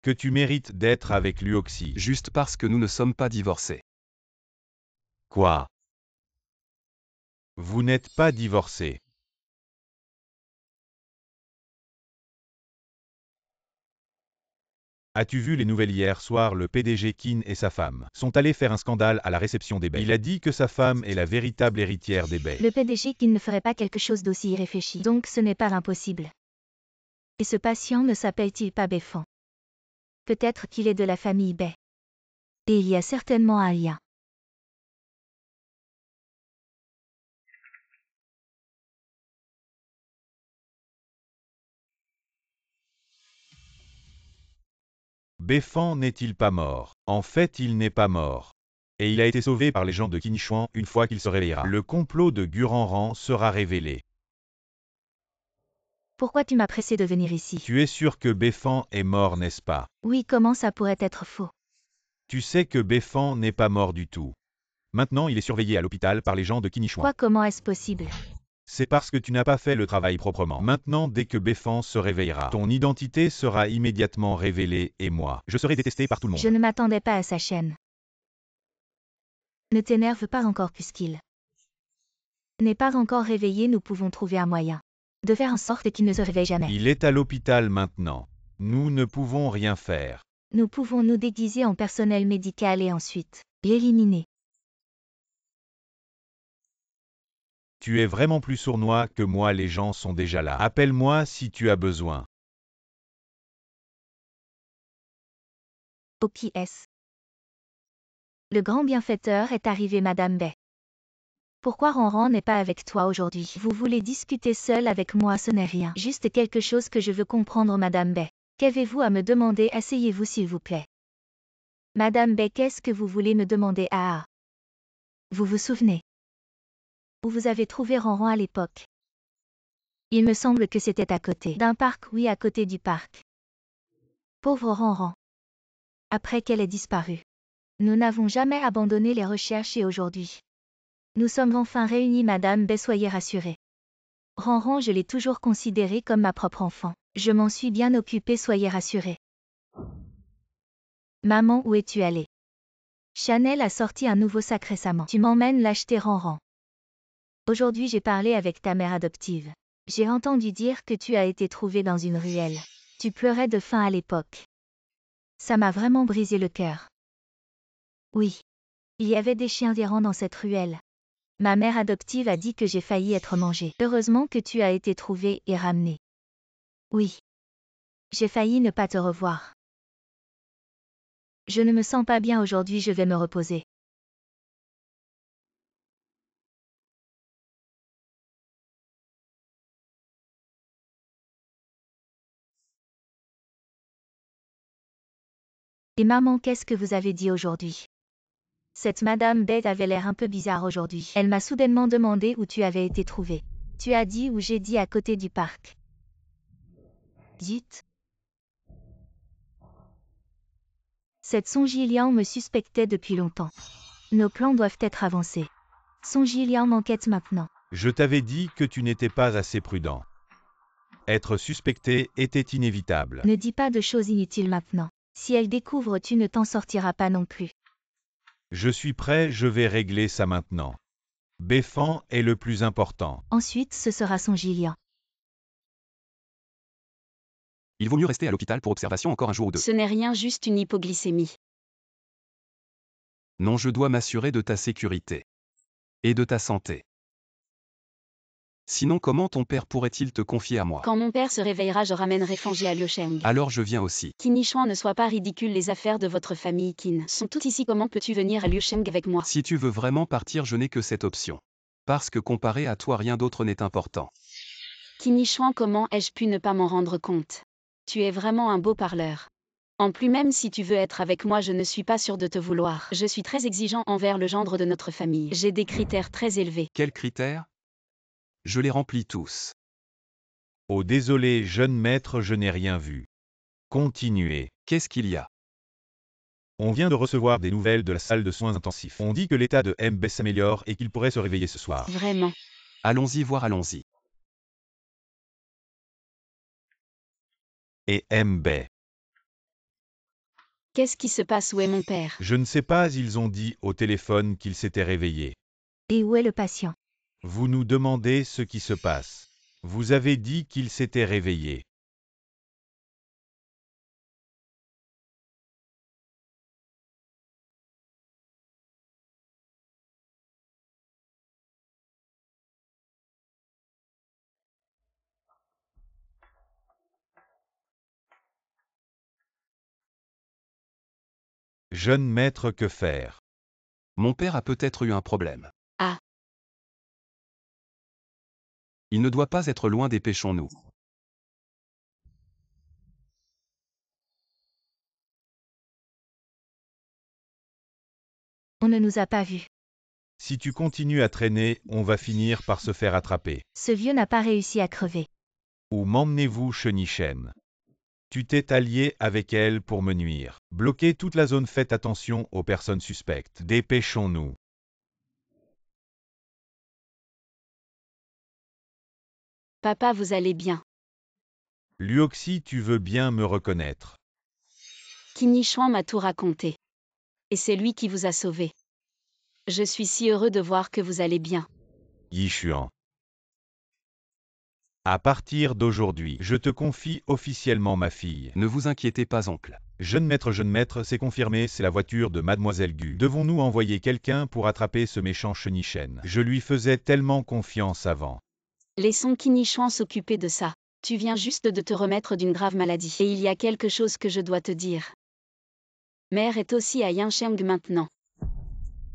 que tu mérites d'être avec Luoxy? Juste parce que nous ne sommes pas divorcés. Quoi? Vous n'êtes pas divorcé. As-tu vu les nouvelles hier soir? Le PDG Qin et sa femme sont allés faire un scandale à la réception des baies. Il a dit que sa femme est la véritable héritière des baies. Le PDG qui ne ferait pas quelque chose d'aussi irréfléchi. Donc ce n'est pas impossible. Et ce patient ne s'appelle-t-il pas Béfan? Peut-être qu'il est de la famille Bay. Et il y a certainement un lien. Béfan n'est-il pas mort? En fait, il n'est pas mort. Et il a été sauvé par les gens de Qinishuan une fois qu'il se réveillera. Le complot de Guranran sera révélé. Pourquoi tu m'as pressé de venir ici? Tu es sûr que Béfan est mort, n'est-ce pas? Oui, comment ça pourrait être faux? Tu sais que Béfan n'est pas mort du tout. Maintenant, il est surveillé à l'hôpital par les gens de Qinishuan. Quoi, comment est-ce possible? C'est parce que tu n'as pas fait le travail proprement. Maintenant, dès que Béfan se réveillera, ton identité sera immédiatement révélée et moi, je serai détesté par tout le monde. Je ne m'attendais pas à sa chaîne. Ne t'énerve pas encore puisqu'il n'est pas encore réveillé. Nous pouvons trouver un moyen de faire en sorte qu'il ne se réveille jamais. Il est à l'hôpital maintenant. Nous ne pouvons rien faire. Nous pouvons nous déguiser en personnel médical et ensuite l'éliminer. Tu es vraiment plus sournois que moi, les gens sont déjà là. Appelle-moi si tu as besoin. OPS. Le grand bienfaiteur est arrivé, Madame Bay. Pourquoi Ronron n'est pas avec toi aujourd'hui? Vous voulez discuter seul avec moi? Ce n'est rien. Juste quelque chose que je veux comprendre, Madame Bay. Qu'avez-vous à me demander? Asseyez-vous s'il vous plaît. Madame Bay, qu'est-ce que vous voulez me demander? Ah. Vous vous souvenez? Où vous avez trouvé Ronron à l'époque? Il me semble que c'était à côté d'un parc, oui, à côté du parc. Pauvre Ronron. Après qu'elle ait disparu. Nous n'avons jamais abandonné les recherches et aujourd'hui, nous sommes enfin réunis, Madame Bay, soyez rassurée. Ronron, je l'ai toujours considéré comme ma propre enfant. Je m'en suis bien occupée, soyez rassurée. Maman, où es-tu allée? Chanel a sorti un nouveau sac récemment. Tu m'emmènes l'acheter, Ranran. Aujourd'hui j'ai parlé avec ta mère adoptive. J'ai entendu dire que tu as été trouvée dans une ruelle. Tu pleurais de faim à l'époque. Ça m'a vraiment brisé le cœur. Oui. Il y avait des chiens errants dans cette ruelle. Ma mère adoptive a dit que j'ai failli être mangée. Heureusement que tu as été trouvée et ramenée. Oui. J'ai failli ne pas te revoir. Je ne me sens pas bien aujourd'hui, je vais me reposer. Et maman, qu'est-ce que vous avez dit aujourd'hui? Cette Madame Bête avait l'air un peu bizarre aujourd'hui. Elle m'a soudainement demandé où tu avais été trouvée. Tu as dit où j'ai dit à côté du parc. Dites. Cette Song Jiliang me suspectait depuis longtemps. Nos plans doivent être avancés. Song Jiliang m'enquête maintenant. Je t'avais dit que tu n'étais pas assez prudent. Être suspecté était inévitable. Ne dis pas de choses inutiles maintenant. Si elle découvre, tu ne t'en sortiras pas non plus. Je suis prêt, je vais régler ça maintenant. Befan est le plus important. Ensuite, ce sera Song Jiliang. Il vaut mieux rester à l'hôpital pour observation encore un jour ou deux. Ce n'est rien, juste une hypoglycémie. Non, je dois m'assurer de ta sécurité. Et de ta santé. Sinon, comment ton père pourrait-il te confier à moi? Quand mon père se réveillera, je ramènerai Fangé à Liusheng. Alors je viens aussi. Qin Yishuan, ne sois pas ridicule, les affaires de votre famille Qin sont toutes ici, comment peux-tu venir à Liusheng avec moi? Si tu veux vraiment partir, je n'ai que cette option. Parce que comparé à toi, rien d'autre n'est important. Qin Yishuan, comment ai-je pu ne pas m'en rendre compte? Tu es vraiment un beau parleur. En plus, même si tu veux être avec moi, je ne suis pas sûr de te vouloir. Je suis très exigeant envers le gendre de notre famille. J'ai des critères très élevés. Quels critères? Je les remplis tous. Oh désolé, jeune maître, je n'ai rien vu. Continuez. Qu'est-ce qu'il y a? On vient de recevoir des nouvelles de la salle de soins intensifs. On dit que l'état de MB s'améliore et qu'il pourrait se réveiller ce soir. Vraiment. Allons-y voir, allons-y. Et MB. Qu'est-ce qui se passe? Où est mon père? Je ne sais pas, ils ont dit au téléphone qu'il s'était réveillé. Et où est le patient? Vous nous demandez ce qui se passe. Vous avez dit qu'il s'était réveillé. Jeune maître, que faire? Mon père a peut-être eu un problème. Ah. Il ne doit pas être loin, dépêchons-nous. On ne nous a pas vus. Si tu continues à traîner, on va finir par se faire attraper. Ce vieux n'a pas réussi à crever. Où m'emmenez-vous, Chenichen? Tu t'es allié avec elle pour me nuire. Bloquez toute la zone, faites attention aux personnes suspectes. Dépêchons-nous. Papa, vous allez bien? Luoxi, tu veux bien me reconnaître. Qin Yishuan m'a tout raconté. Et c'est lui qui vous a sauvé. Je suis si heureux de voir que vous allez bien. Yishuan. À partir d'aujourd'hui, je te confie officiellement ma fille. Ne vous inquiétez pas, oncle. Jeune maître, c'est confirmé, c'est la voiture de Mademoiselle Gu. Devons-nous envoyer quelqu'un pour attraper ce méchant Chenichen? Je lui faisais tellement confiance avant. Laissons Qin Yishuan s'occuper de ça. Tu viens juste de te remettre d'une grave maladie. Et il y a quelque chose que je dois te dire. Mère est aussi à Yancheng maintenant.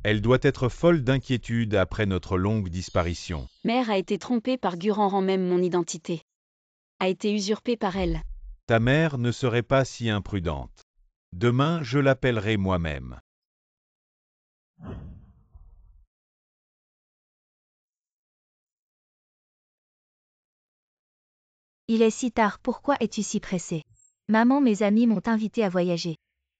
Elle doit être folle d'inquiétude après notre longue disparition. Mère a été trompée par Guranran, même mon identité a été usurpée par elle. Ta mère ne serait pas si imprudente. Demain, je l'appellerai moi-même. Il est si tard, pourquoi es-tu si pressé? Maman, mes amis m'ont invité à voyager.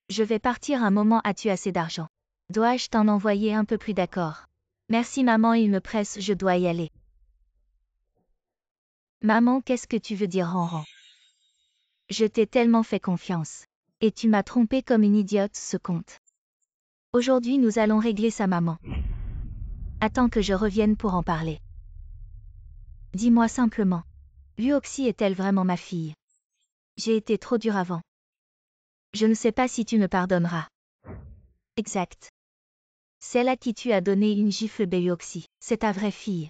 Je vais partir un moment, as-tu assez d'argent? Dois-je t'en envoyer un peu plus? D'accord. Merci maman, il me presse, je dois y aller. Maman, qu'est-ce que tu veux dire, Ranran? Je t'ai tellement fait confiance. Et tu m'as trompé comme une idiote, ce conte. Aujourd'hui nous allons régler sa maman. Attends que je revienne pour en parler. Dis-moi simplement. Luoxi est-elle vraiment ma fille? J'ai été trop dur avant. Je ne sais pas si tu me pardonneras. Exact. Celle à qui tu as donné une gifle Luoxi, c'est ta vraie fille.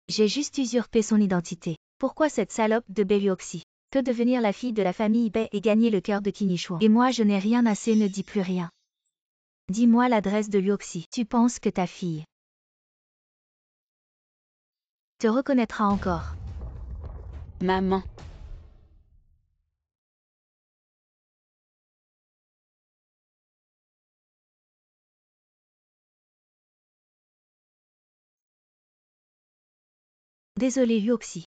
J'ai juste usurpé son identité. Pourquoi cette salope de Luoxi peut devenir la fille de la famille Bei et gagner le cœur de Kinichuan? Et moi je n'ai rien assez, ne dis plus rien. Dis-moi l'adresse de Luoxi. Tu penses que ta fille te reconnaîtra encore? Maman. Désolé Luoxi.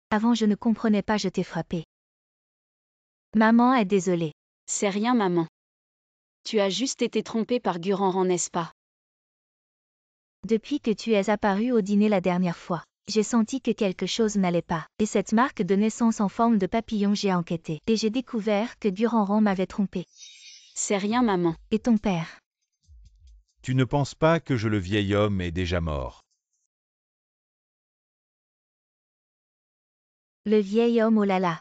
Avant je ne comprenais pas, je t'ai frappé. Maman est désolée. C'est rien, maman. Tu as juste été trompée par Guranran, n'est-ce pas? Depuis que tu es apparu au dîner la dernière fois, j'ai senti que quelque chose n'allait pas. Et cette marque de naissance en forme de papillon, j'ai enquêté. Et j'ai découvert que Guranran m'avait trompé. C'est rien, maman. Et ton père? Tu ne penses pas que le vieil homme est déjà mort? Le vieil homme, oh là là.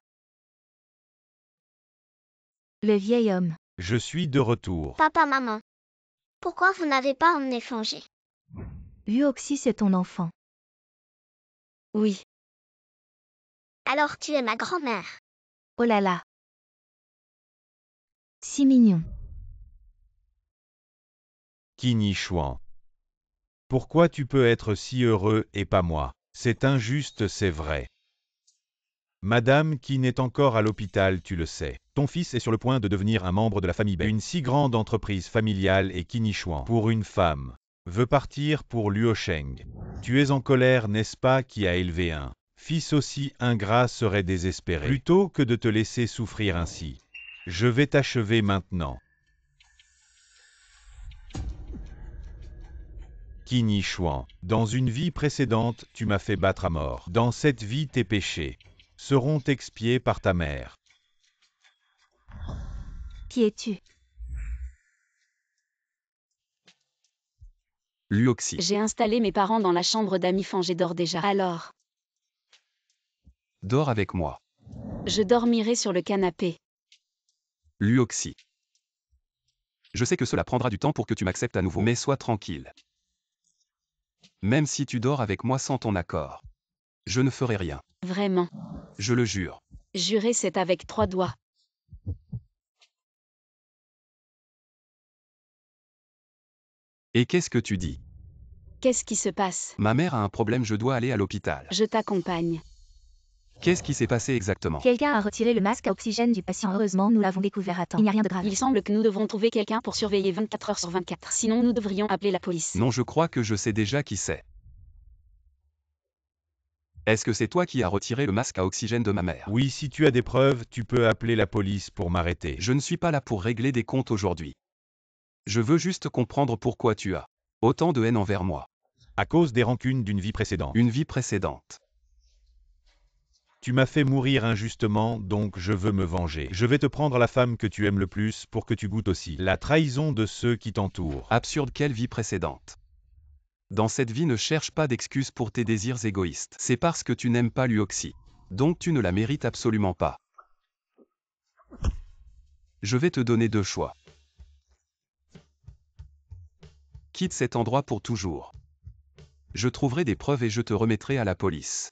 Le vieil homme. Je suis de retour. Papa, maman. Pourquoi vous n'avez pas emmené Fangé? Luoxi, c'est ton enfant. Oui. Alors tu es ma grand-mère. Oh là là. Si mignon. Kinichuan. Pourquoi tu peux être si heureux et pas moi? C'est injuste, c'est vrai. Madame Qin est encore à l'hôpital, tu le sais. Ton fils est sur le point de devenir un membre de la famille Bei. Une si grande entreprise familiale et Kinichuan, pour une femme, veut partir pour Luosheng. Tu es en colère, n'est-ce pas, qui a élevé un fils aussi ingrat serait désespéré. Plutôt que de te laisser souffrir ainsi. Je vais t'achever maintenant. Kinichuan, dans une vie précédente, tu m'as fait battre à mort. Dans cette vie, tes péchés seront expiés par ta mère. Qui es-tu? Luoxi. J'ai installé mes parents dans la chambre d'amis Fangé, dors déjà. Alors, Dors avec moi. je dormirai sur le canapé. Luoxi. Je sais que cela prendra du temps pour que tu m'acceptes à nouveau, mais sois tranquille. Même si tu dors avec moi sans ton accord, je ne ferai rien. Vraiment. Je le jure. Jurer, c'est avec 3 doigts. Et qu'est-ce que tu dis? Qu'est-ce qui se passe? Ma mère a un problème, je dois aller à l'hôpital. Je t'accompagne. Qu'est-ce qui s'est passé exactement? Quelqu'un a retiré le masque à oxygène du patient. Heureusement, nous l'avons découvert à temps. Il n'y a rien de grave. Il semble que nous devrons trouver quelqu'un pour surveiller 24 heures sur 24. Sinon, nous devrions appeler la police. Non, je crois que je sais déjà qui c'est. Est-ce que c'est toi qui as retiré le masque à oxygène de ma mère? Oui, si tu as des preuves, tu peux appeler la police pour m'arrêter. Je ne suis pas là pour régler des comptes aujourd'hui. Je veux juste comprendre pourquoi tu as autant de haine envers moi. À cause des rancunes d'une vie précédente. Une vie précédente. Tu m'as fait mourir injustement, donc je veux me venger. Je vais te prendre la femme que tu aimes le plus pour que tu goûtes aussi la trahison de ceux qui t'entourent. Absurde, quelle vie précédente. Dans cette vie, ne cherche pas d'excuses pour tes désirs égoïstes. C'est parce que tu n'aimes pas Luoxi. Donc tu ne la mérites absolument pas. Je vais te donner 2 choix. Quitte cet endroit pour toujours. Je trouverai des preuves et je te remettrai à la police.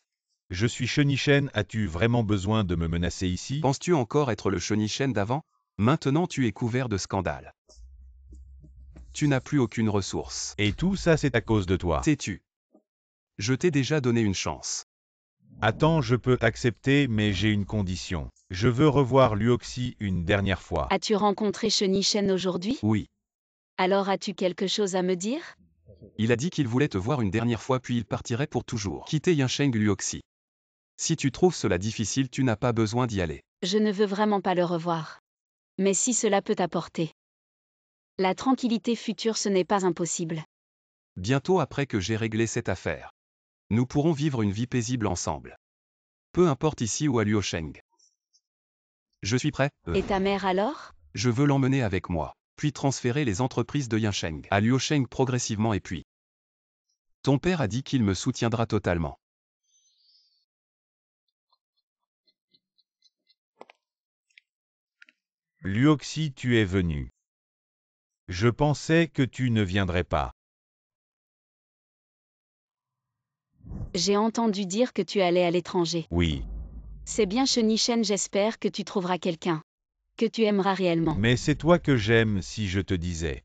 Je suis Shenichen, as-tu vraiment besoin de me menacer ici? Penses-tu encore être le Shenichen d'avant? Maintenant tu es couvert de scandales. Tu n'as plus aucune ressource. Et tout ça c'est à cause de toi. Sais-tu? Je t'ai déjà donné une chance. Attends, je peux accepter, mais j'ai une condition. Je veux revoir Luoxi une dernière fois. As-tu rencontré Shenichen aujourd'hui? Oui. Alors as-tu quelque chose à me dire? Il a dit qu'il voulait te voir une dernière fois puis il partirait pour toujours. Quitter Yinsheng Luoxi. Si tu trouves cela difficile, tu n'as pas besoin d'y aller. Je ne veux vraiment pas le revoir. Mais si cela peut t'apporter la tranquillité future, ce n'est pas impossible. Bientôt après que j'ai réglé cette affaire, nous pourrons vivre une vie paisible ensemble. Peu importe ici ou à Luosheng. Je suis prêt. Et ta mère alors? Je veux l'emmener avec moi. puis transférer les entreprises de Yansheng à Liusheng progressivement et puis. Ton père a dit qu'il me soutiendra totalement. Luoxi, tu es venu. Je pensais que tu ne viendrais pas. J'ai entendu dire que tu allais à l'étranger. Oui. C'est bien Shenichen, j'espère que tu trouveras quelqu'un que tu aimeras réellement. Mais c'est toi que j'aime si je te disais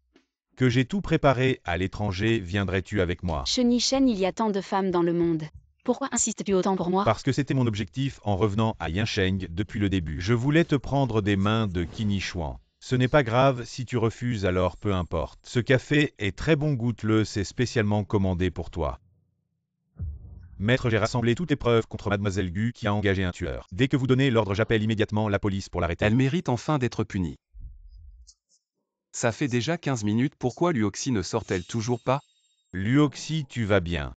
que j'ai tout préparé à l'étranger, viendrais-tu avec moi? Shenichen, il y a tant de femmes dans le monde. Pourquoi insistes-tu autant pour moi? Parce que c'était mon objectif en revenant à Yansheng depuis le début. Je voulais te prendre des mains de Qin Shuang. Ce n'est pas grave si tu refuses, alors peu importe. Ce café est très bon, goûte-le, c'est spécialement commandé pour toi. Maître, j'ai rassemblé toutes les preuves contre Mademoiselle Gu qui a engagé un tueur. Dès que vous donnez l'ordre, j'appelle immédiatement la police pour l'arrêter. Elle mérite enfin d'être punie. Ça fait déjà 15 minutes, pourquoi Luoxi ne sort-elle toujours pas? Luoxi, tu vas bien.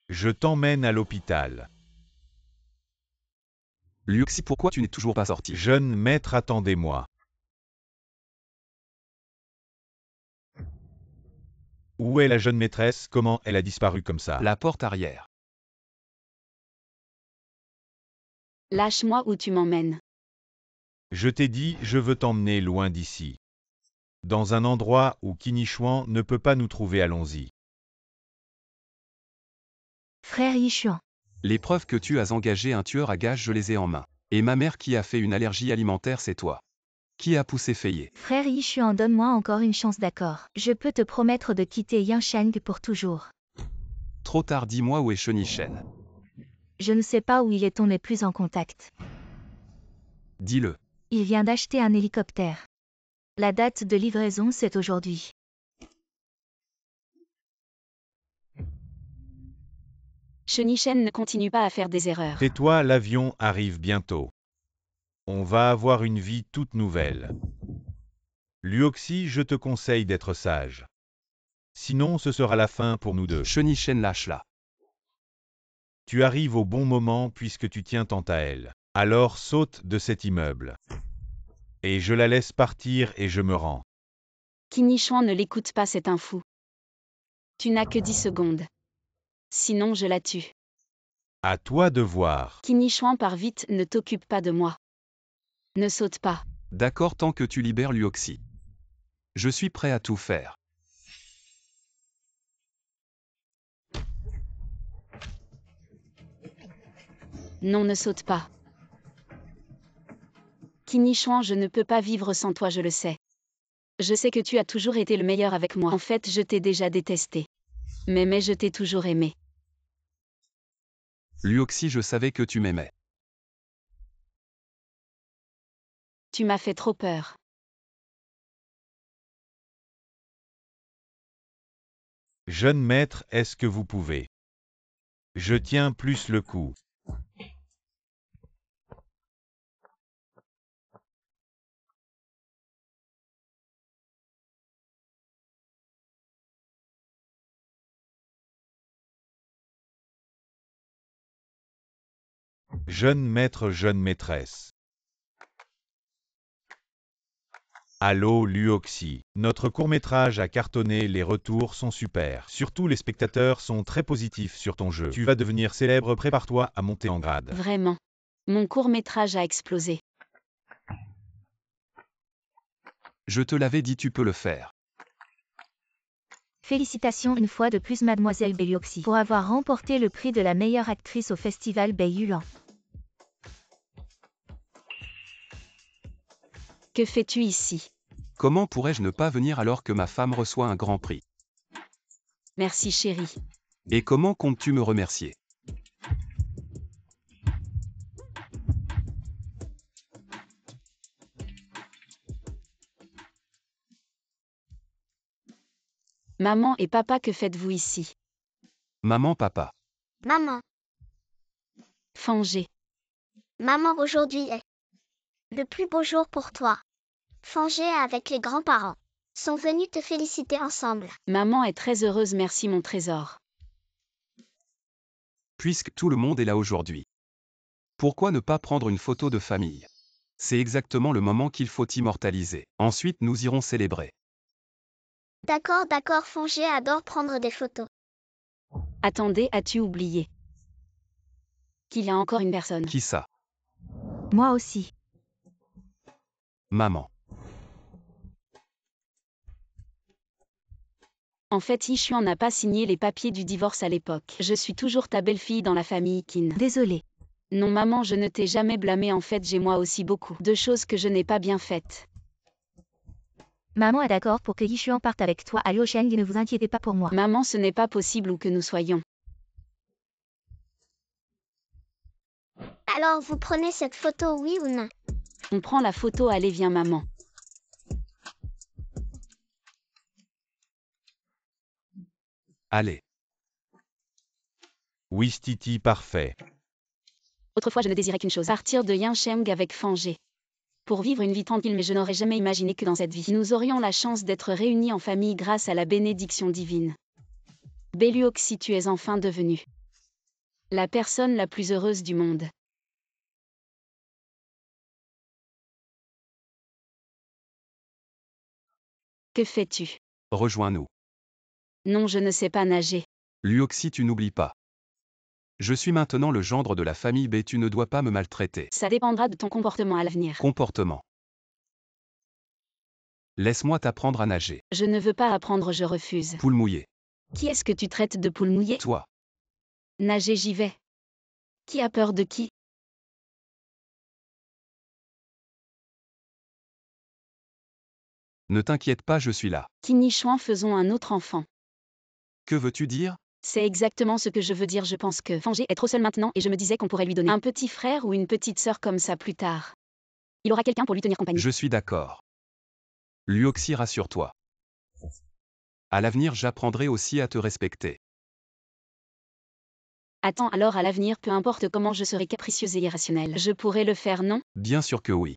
Je t'emmène à l'hôpital. Luoxi, pourquoi tu n'es toujours pas sorti? Jeune maître, attendez-moi. Où est la jeune maîtresse? Comment elle a disparu comme ça? La porte arrière. Lâche-moi ou tu m'emmènes. Je t'ai dit, je veux t'emmener loin d'ici. Dans un endroit où Qin Shuang ne peut pas nous trouver, allons-y. Frère Yishuan. Les preuves que tu as engagé un tueur à gages, je les ai en main. Et ma mère qui a fait une allergie alimentaire, c'est toi. Qui a poussé Feiye? Frère Yishuan, donne-moi encore une chance, d'accord? Je peux te promettre de quitter Yansheng pour toujours. Trop tard, dis-moi où est Shenichen. Je ne sais pas où il est, on n'est plus en contact. Dis-le. Il vient d'acheter un hélicoptère. La date de livraison, c'est aujourd'hui. Shenichen ne continue pas à faire des erreurs. Tais-toi, l'avion arrive bientôt. On va avoir une vie toute nouvelle. Luoxi, je te conseille d'être sage. Sinon, ce sera la fin pour nous deux. Shenichen, lâche-la. Tu arrives au bon moment puisque tu tiens tant à elle. Alors saute de cet immeuble. Et je la laisse partir et je me rends. Qin Shuang ne l'écoute pas, c'est un fou. Tu n'as que 10 secondes. Sinon je la tue. À toi de voir. Qin Shuang, pars vite, ne t'occupe pas de moi. Ne saute pas. D'accord, tant que tu libères Luoxi. Je suis prêt à tout faire. Non, ne saute pas. Qin Shuang, je ne peux pas vivre sans toi, je le sais. Je sais que tu as toujours été le meilleur avec moi. En fait, je t'ai déjà détesté. Mais je t'ai toujours aimé. Luoxi, je savais que tu m'aimais. Tu m'as fait trop peur. Jeune maître, est-ce que vous pouvez? Je tiens plus le coup. Jeune maître, jeune maîtresse. Allô Luoxi, notre court-métrage a cartonné, les retours sont super. Surtout les spectateurs sont très positifs sur ton jeu. Tu vas devenir célèbre, prépare-toi à monter en grade. Vraiment. Mon court-métrage a explosé. Je te l'avais dit, tu peux le faire. Félicitations une fois de plus Mademoiselle Luoxi pour avoir remporté le prix de la meilleure actrice au festival Baiyulan. Que fais-tu ici? Comment pourrais-je ne pas venir alors que ma femme reçoit un grand prix? Merci chérie. Et comment comptes-tu me remercier? Maman et papa, que faites-vous ici? Maman, papa. Maman, Fangé. maman, aujourd'hui est le plus beau jour pour toi. Fangé avec les grands-parents sont venus te féliciter ensemble. Maman est très heureuse, merci mon trésor. Puisque tout le monde est là aujourd'hui. Pourquoi ne pas prendre une photo de famille? C'est exactement le moment qu'il faut immortaliser. Ensuite nous irons célébrer. D'accord, d'accord, Fongé adore prendre des photos. Attendez, as-tu oublié qu'il y a encore une personne? Qui ça? Moi aussi. Maman. En fait, Yishuan n'a pas signé les papiers du divorce à l'époque. Je suis toujours ta belle-fille dans la famille Qin. Désolée. Non maman, je ne t'ai jamais blâmé, en fait j'ai moi aussi beaucoup de choses que je n'ai pas bien faites. Maman est d'accord pour que Yishuan parte avec toi à Liusheng et ne vous inquiétez pas pour moi. Maman, ce n'est pas possible où que nous soyons. Alors vous prenez cette photo, oui ou non? On prend la photo, allez viens maman. Allez. Oui Stiti, parfait. Autrefois je ne désirais qu'une chose, partir de Yinsheng avec Fangé. Pour vivre une vie tranquille, mais je n'aurais jamais imaginé que dans cette vie, nous aurions la chance d'être réunis en famille grâce à la bénédiction divine. Belluoxy, tu es enfin devenue la personne la plus heureuse du monde. Que fais-tu? Rejoins-nous. Non, je ne sais pas nager. Luoxy, tu n'oublies pas. Je suis maintenant le gendre de la famille B, tu ne dois pas me maltraiter. Ça dépendra de ton comportement à l'avenir. Comportement. Laisse-moi t'apprendre à nager. Je ne veux pas apprendre, je refuse. Poule mouillée. Qui est-ce que tu traites de poule mouillée? Toi. Nager, j'y vais. Qui a peur de qui? Ne t'inquiète pas, je suis là. Qin, faisons un autre enfant. Que veux-tu dire? C'est exactement ce que je veux dire. Je pense que Fangé est trop seul maintenant et je me disais qu'on pourrait lui donner un petit frère ou une petite sœur comme ça plus tard. Il aura quelqu'un pour lui tenir compagnie. Je suis d'accord. Luoxy, rassure-toi. À l'avenir, j'apprendrai aussi à te respecter. Attends, alors à l'avenir, peu importe comment je serai capricieuse et irrationnelle, je pourrai le faire, non? Bien sûr que oui.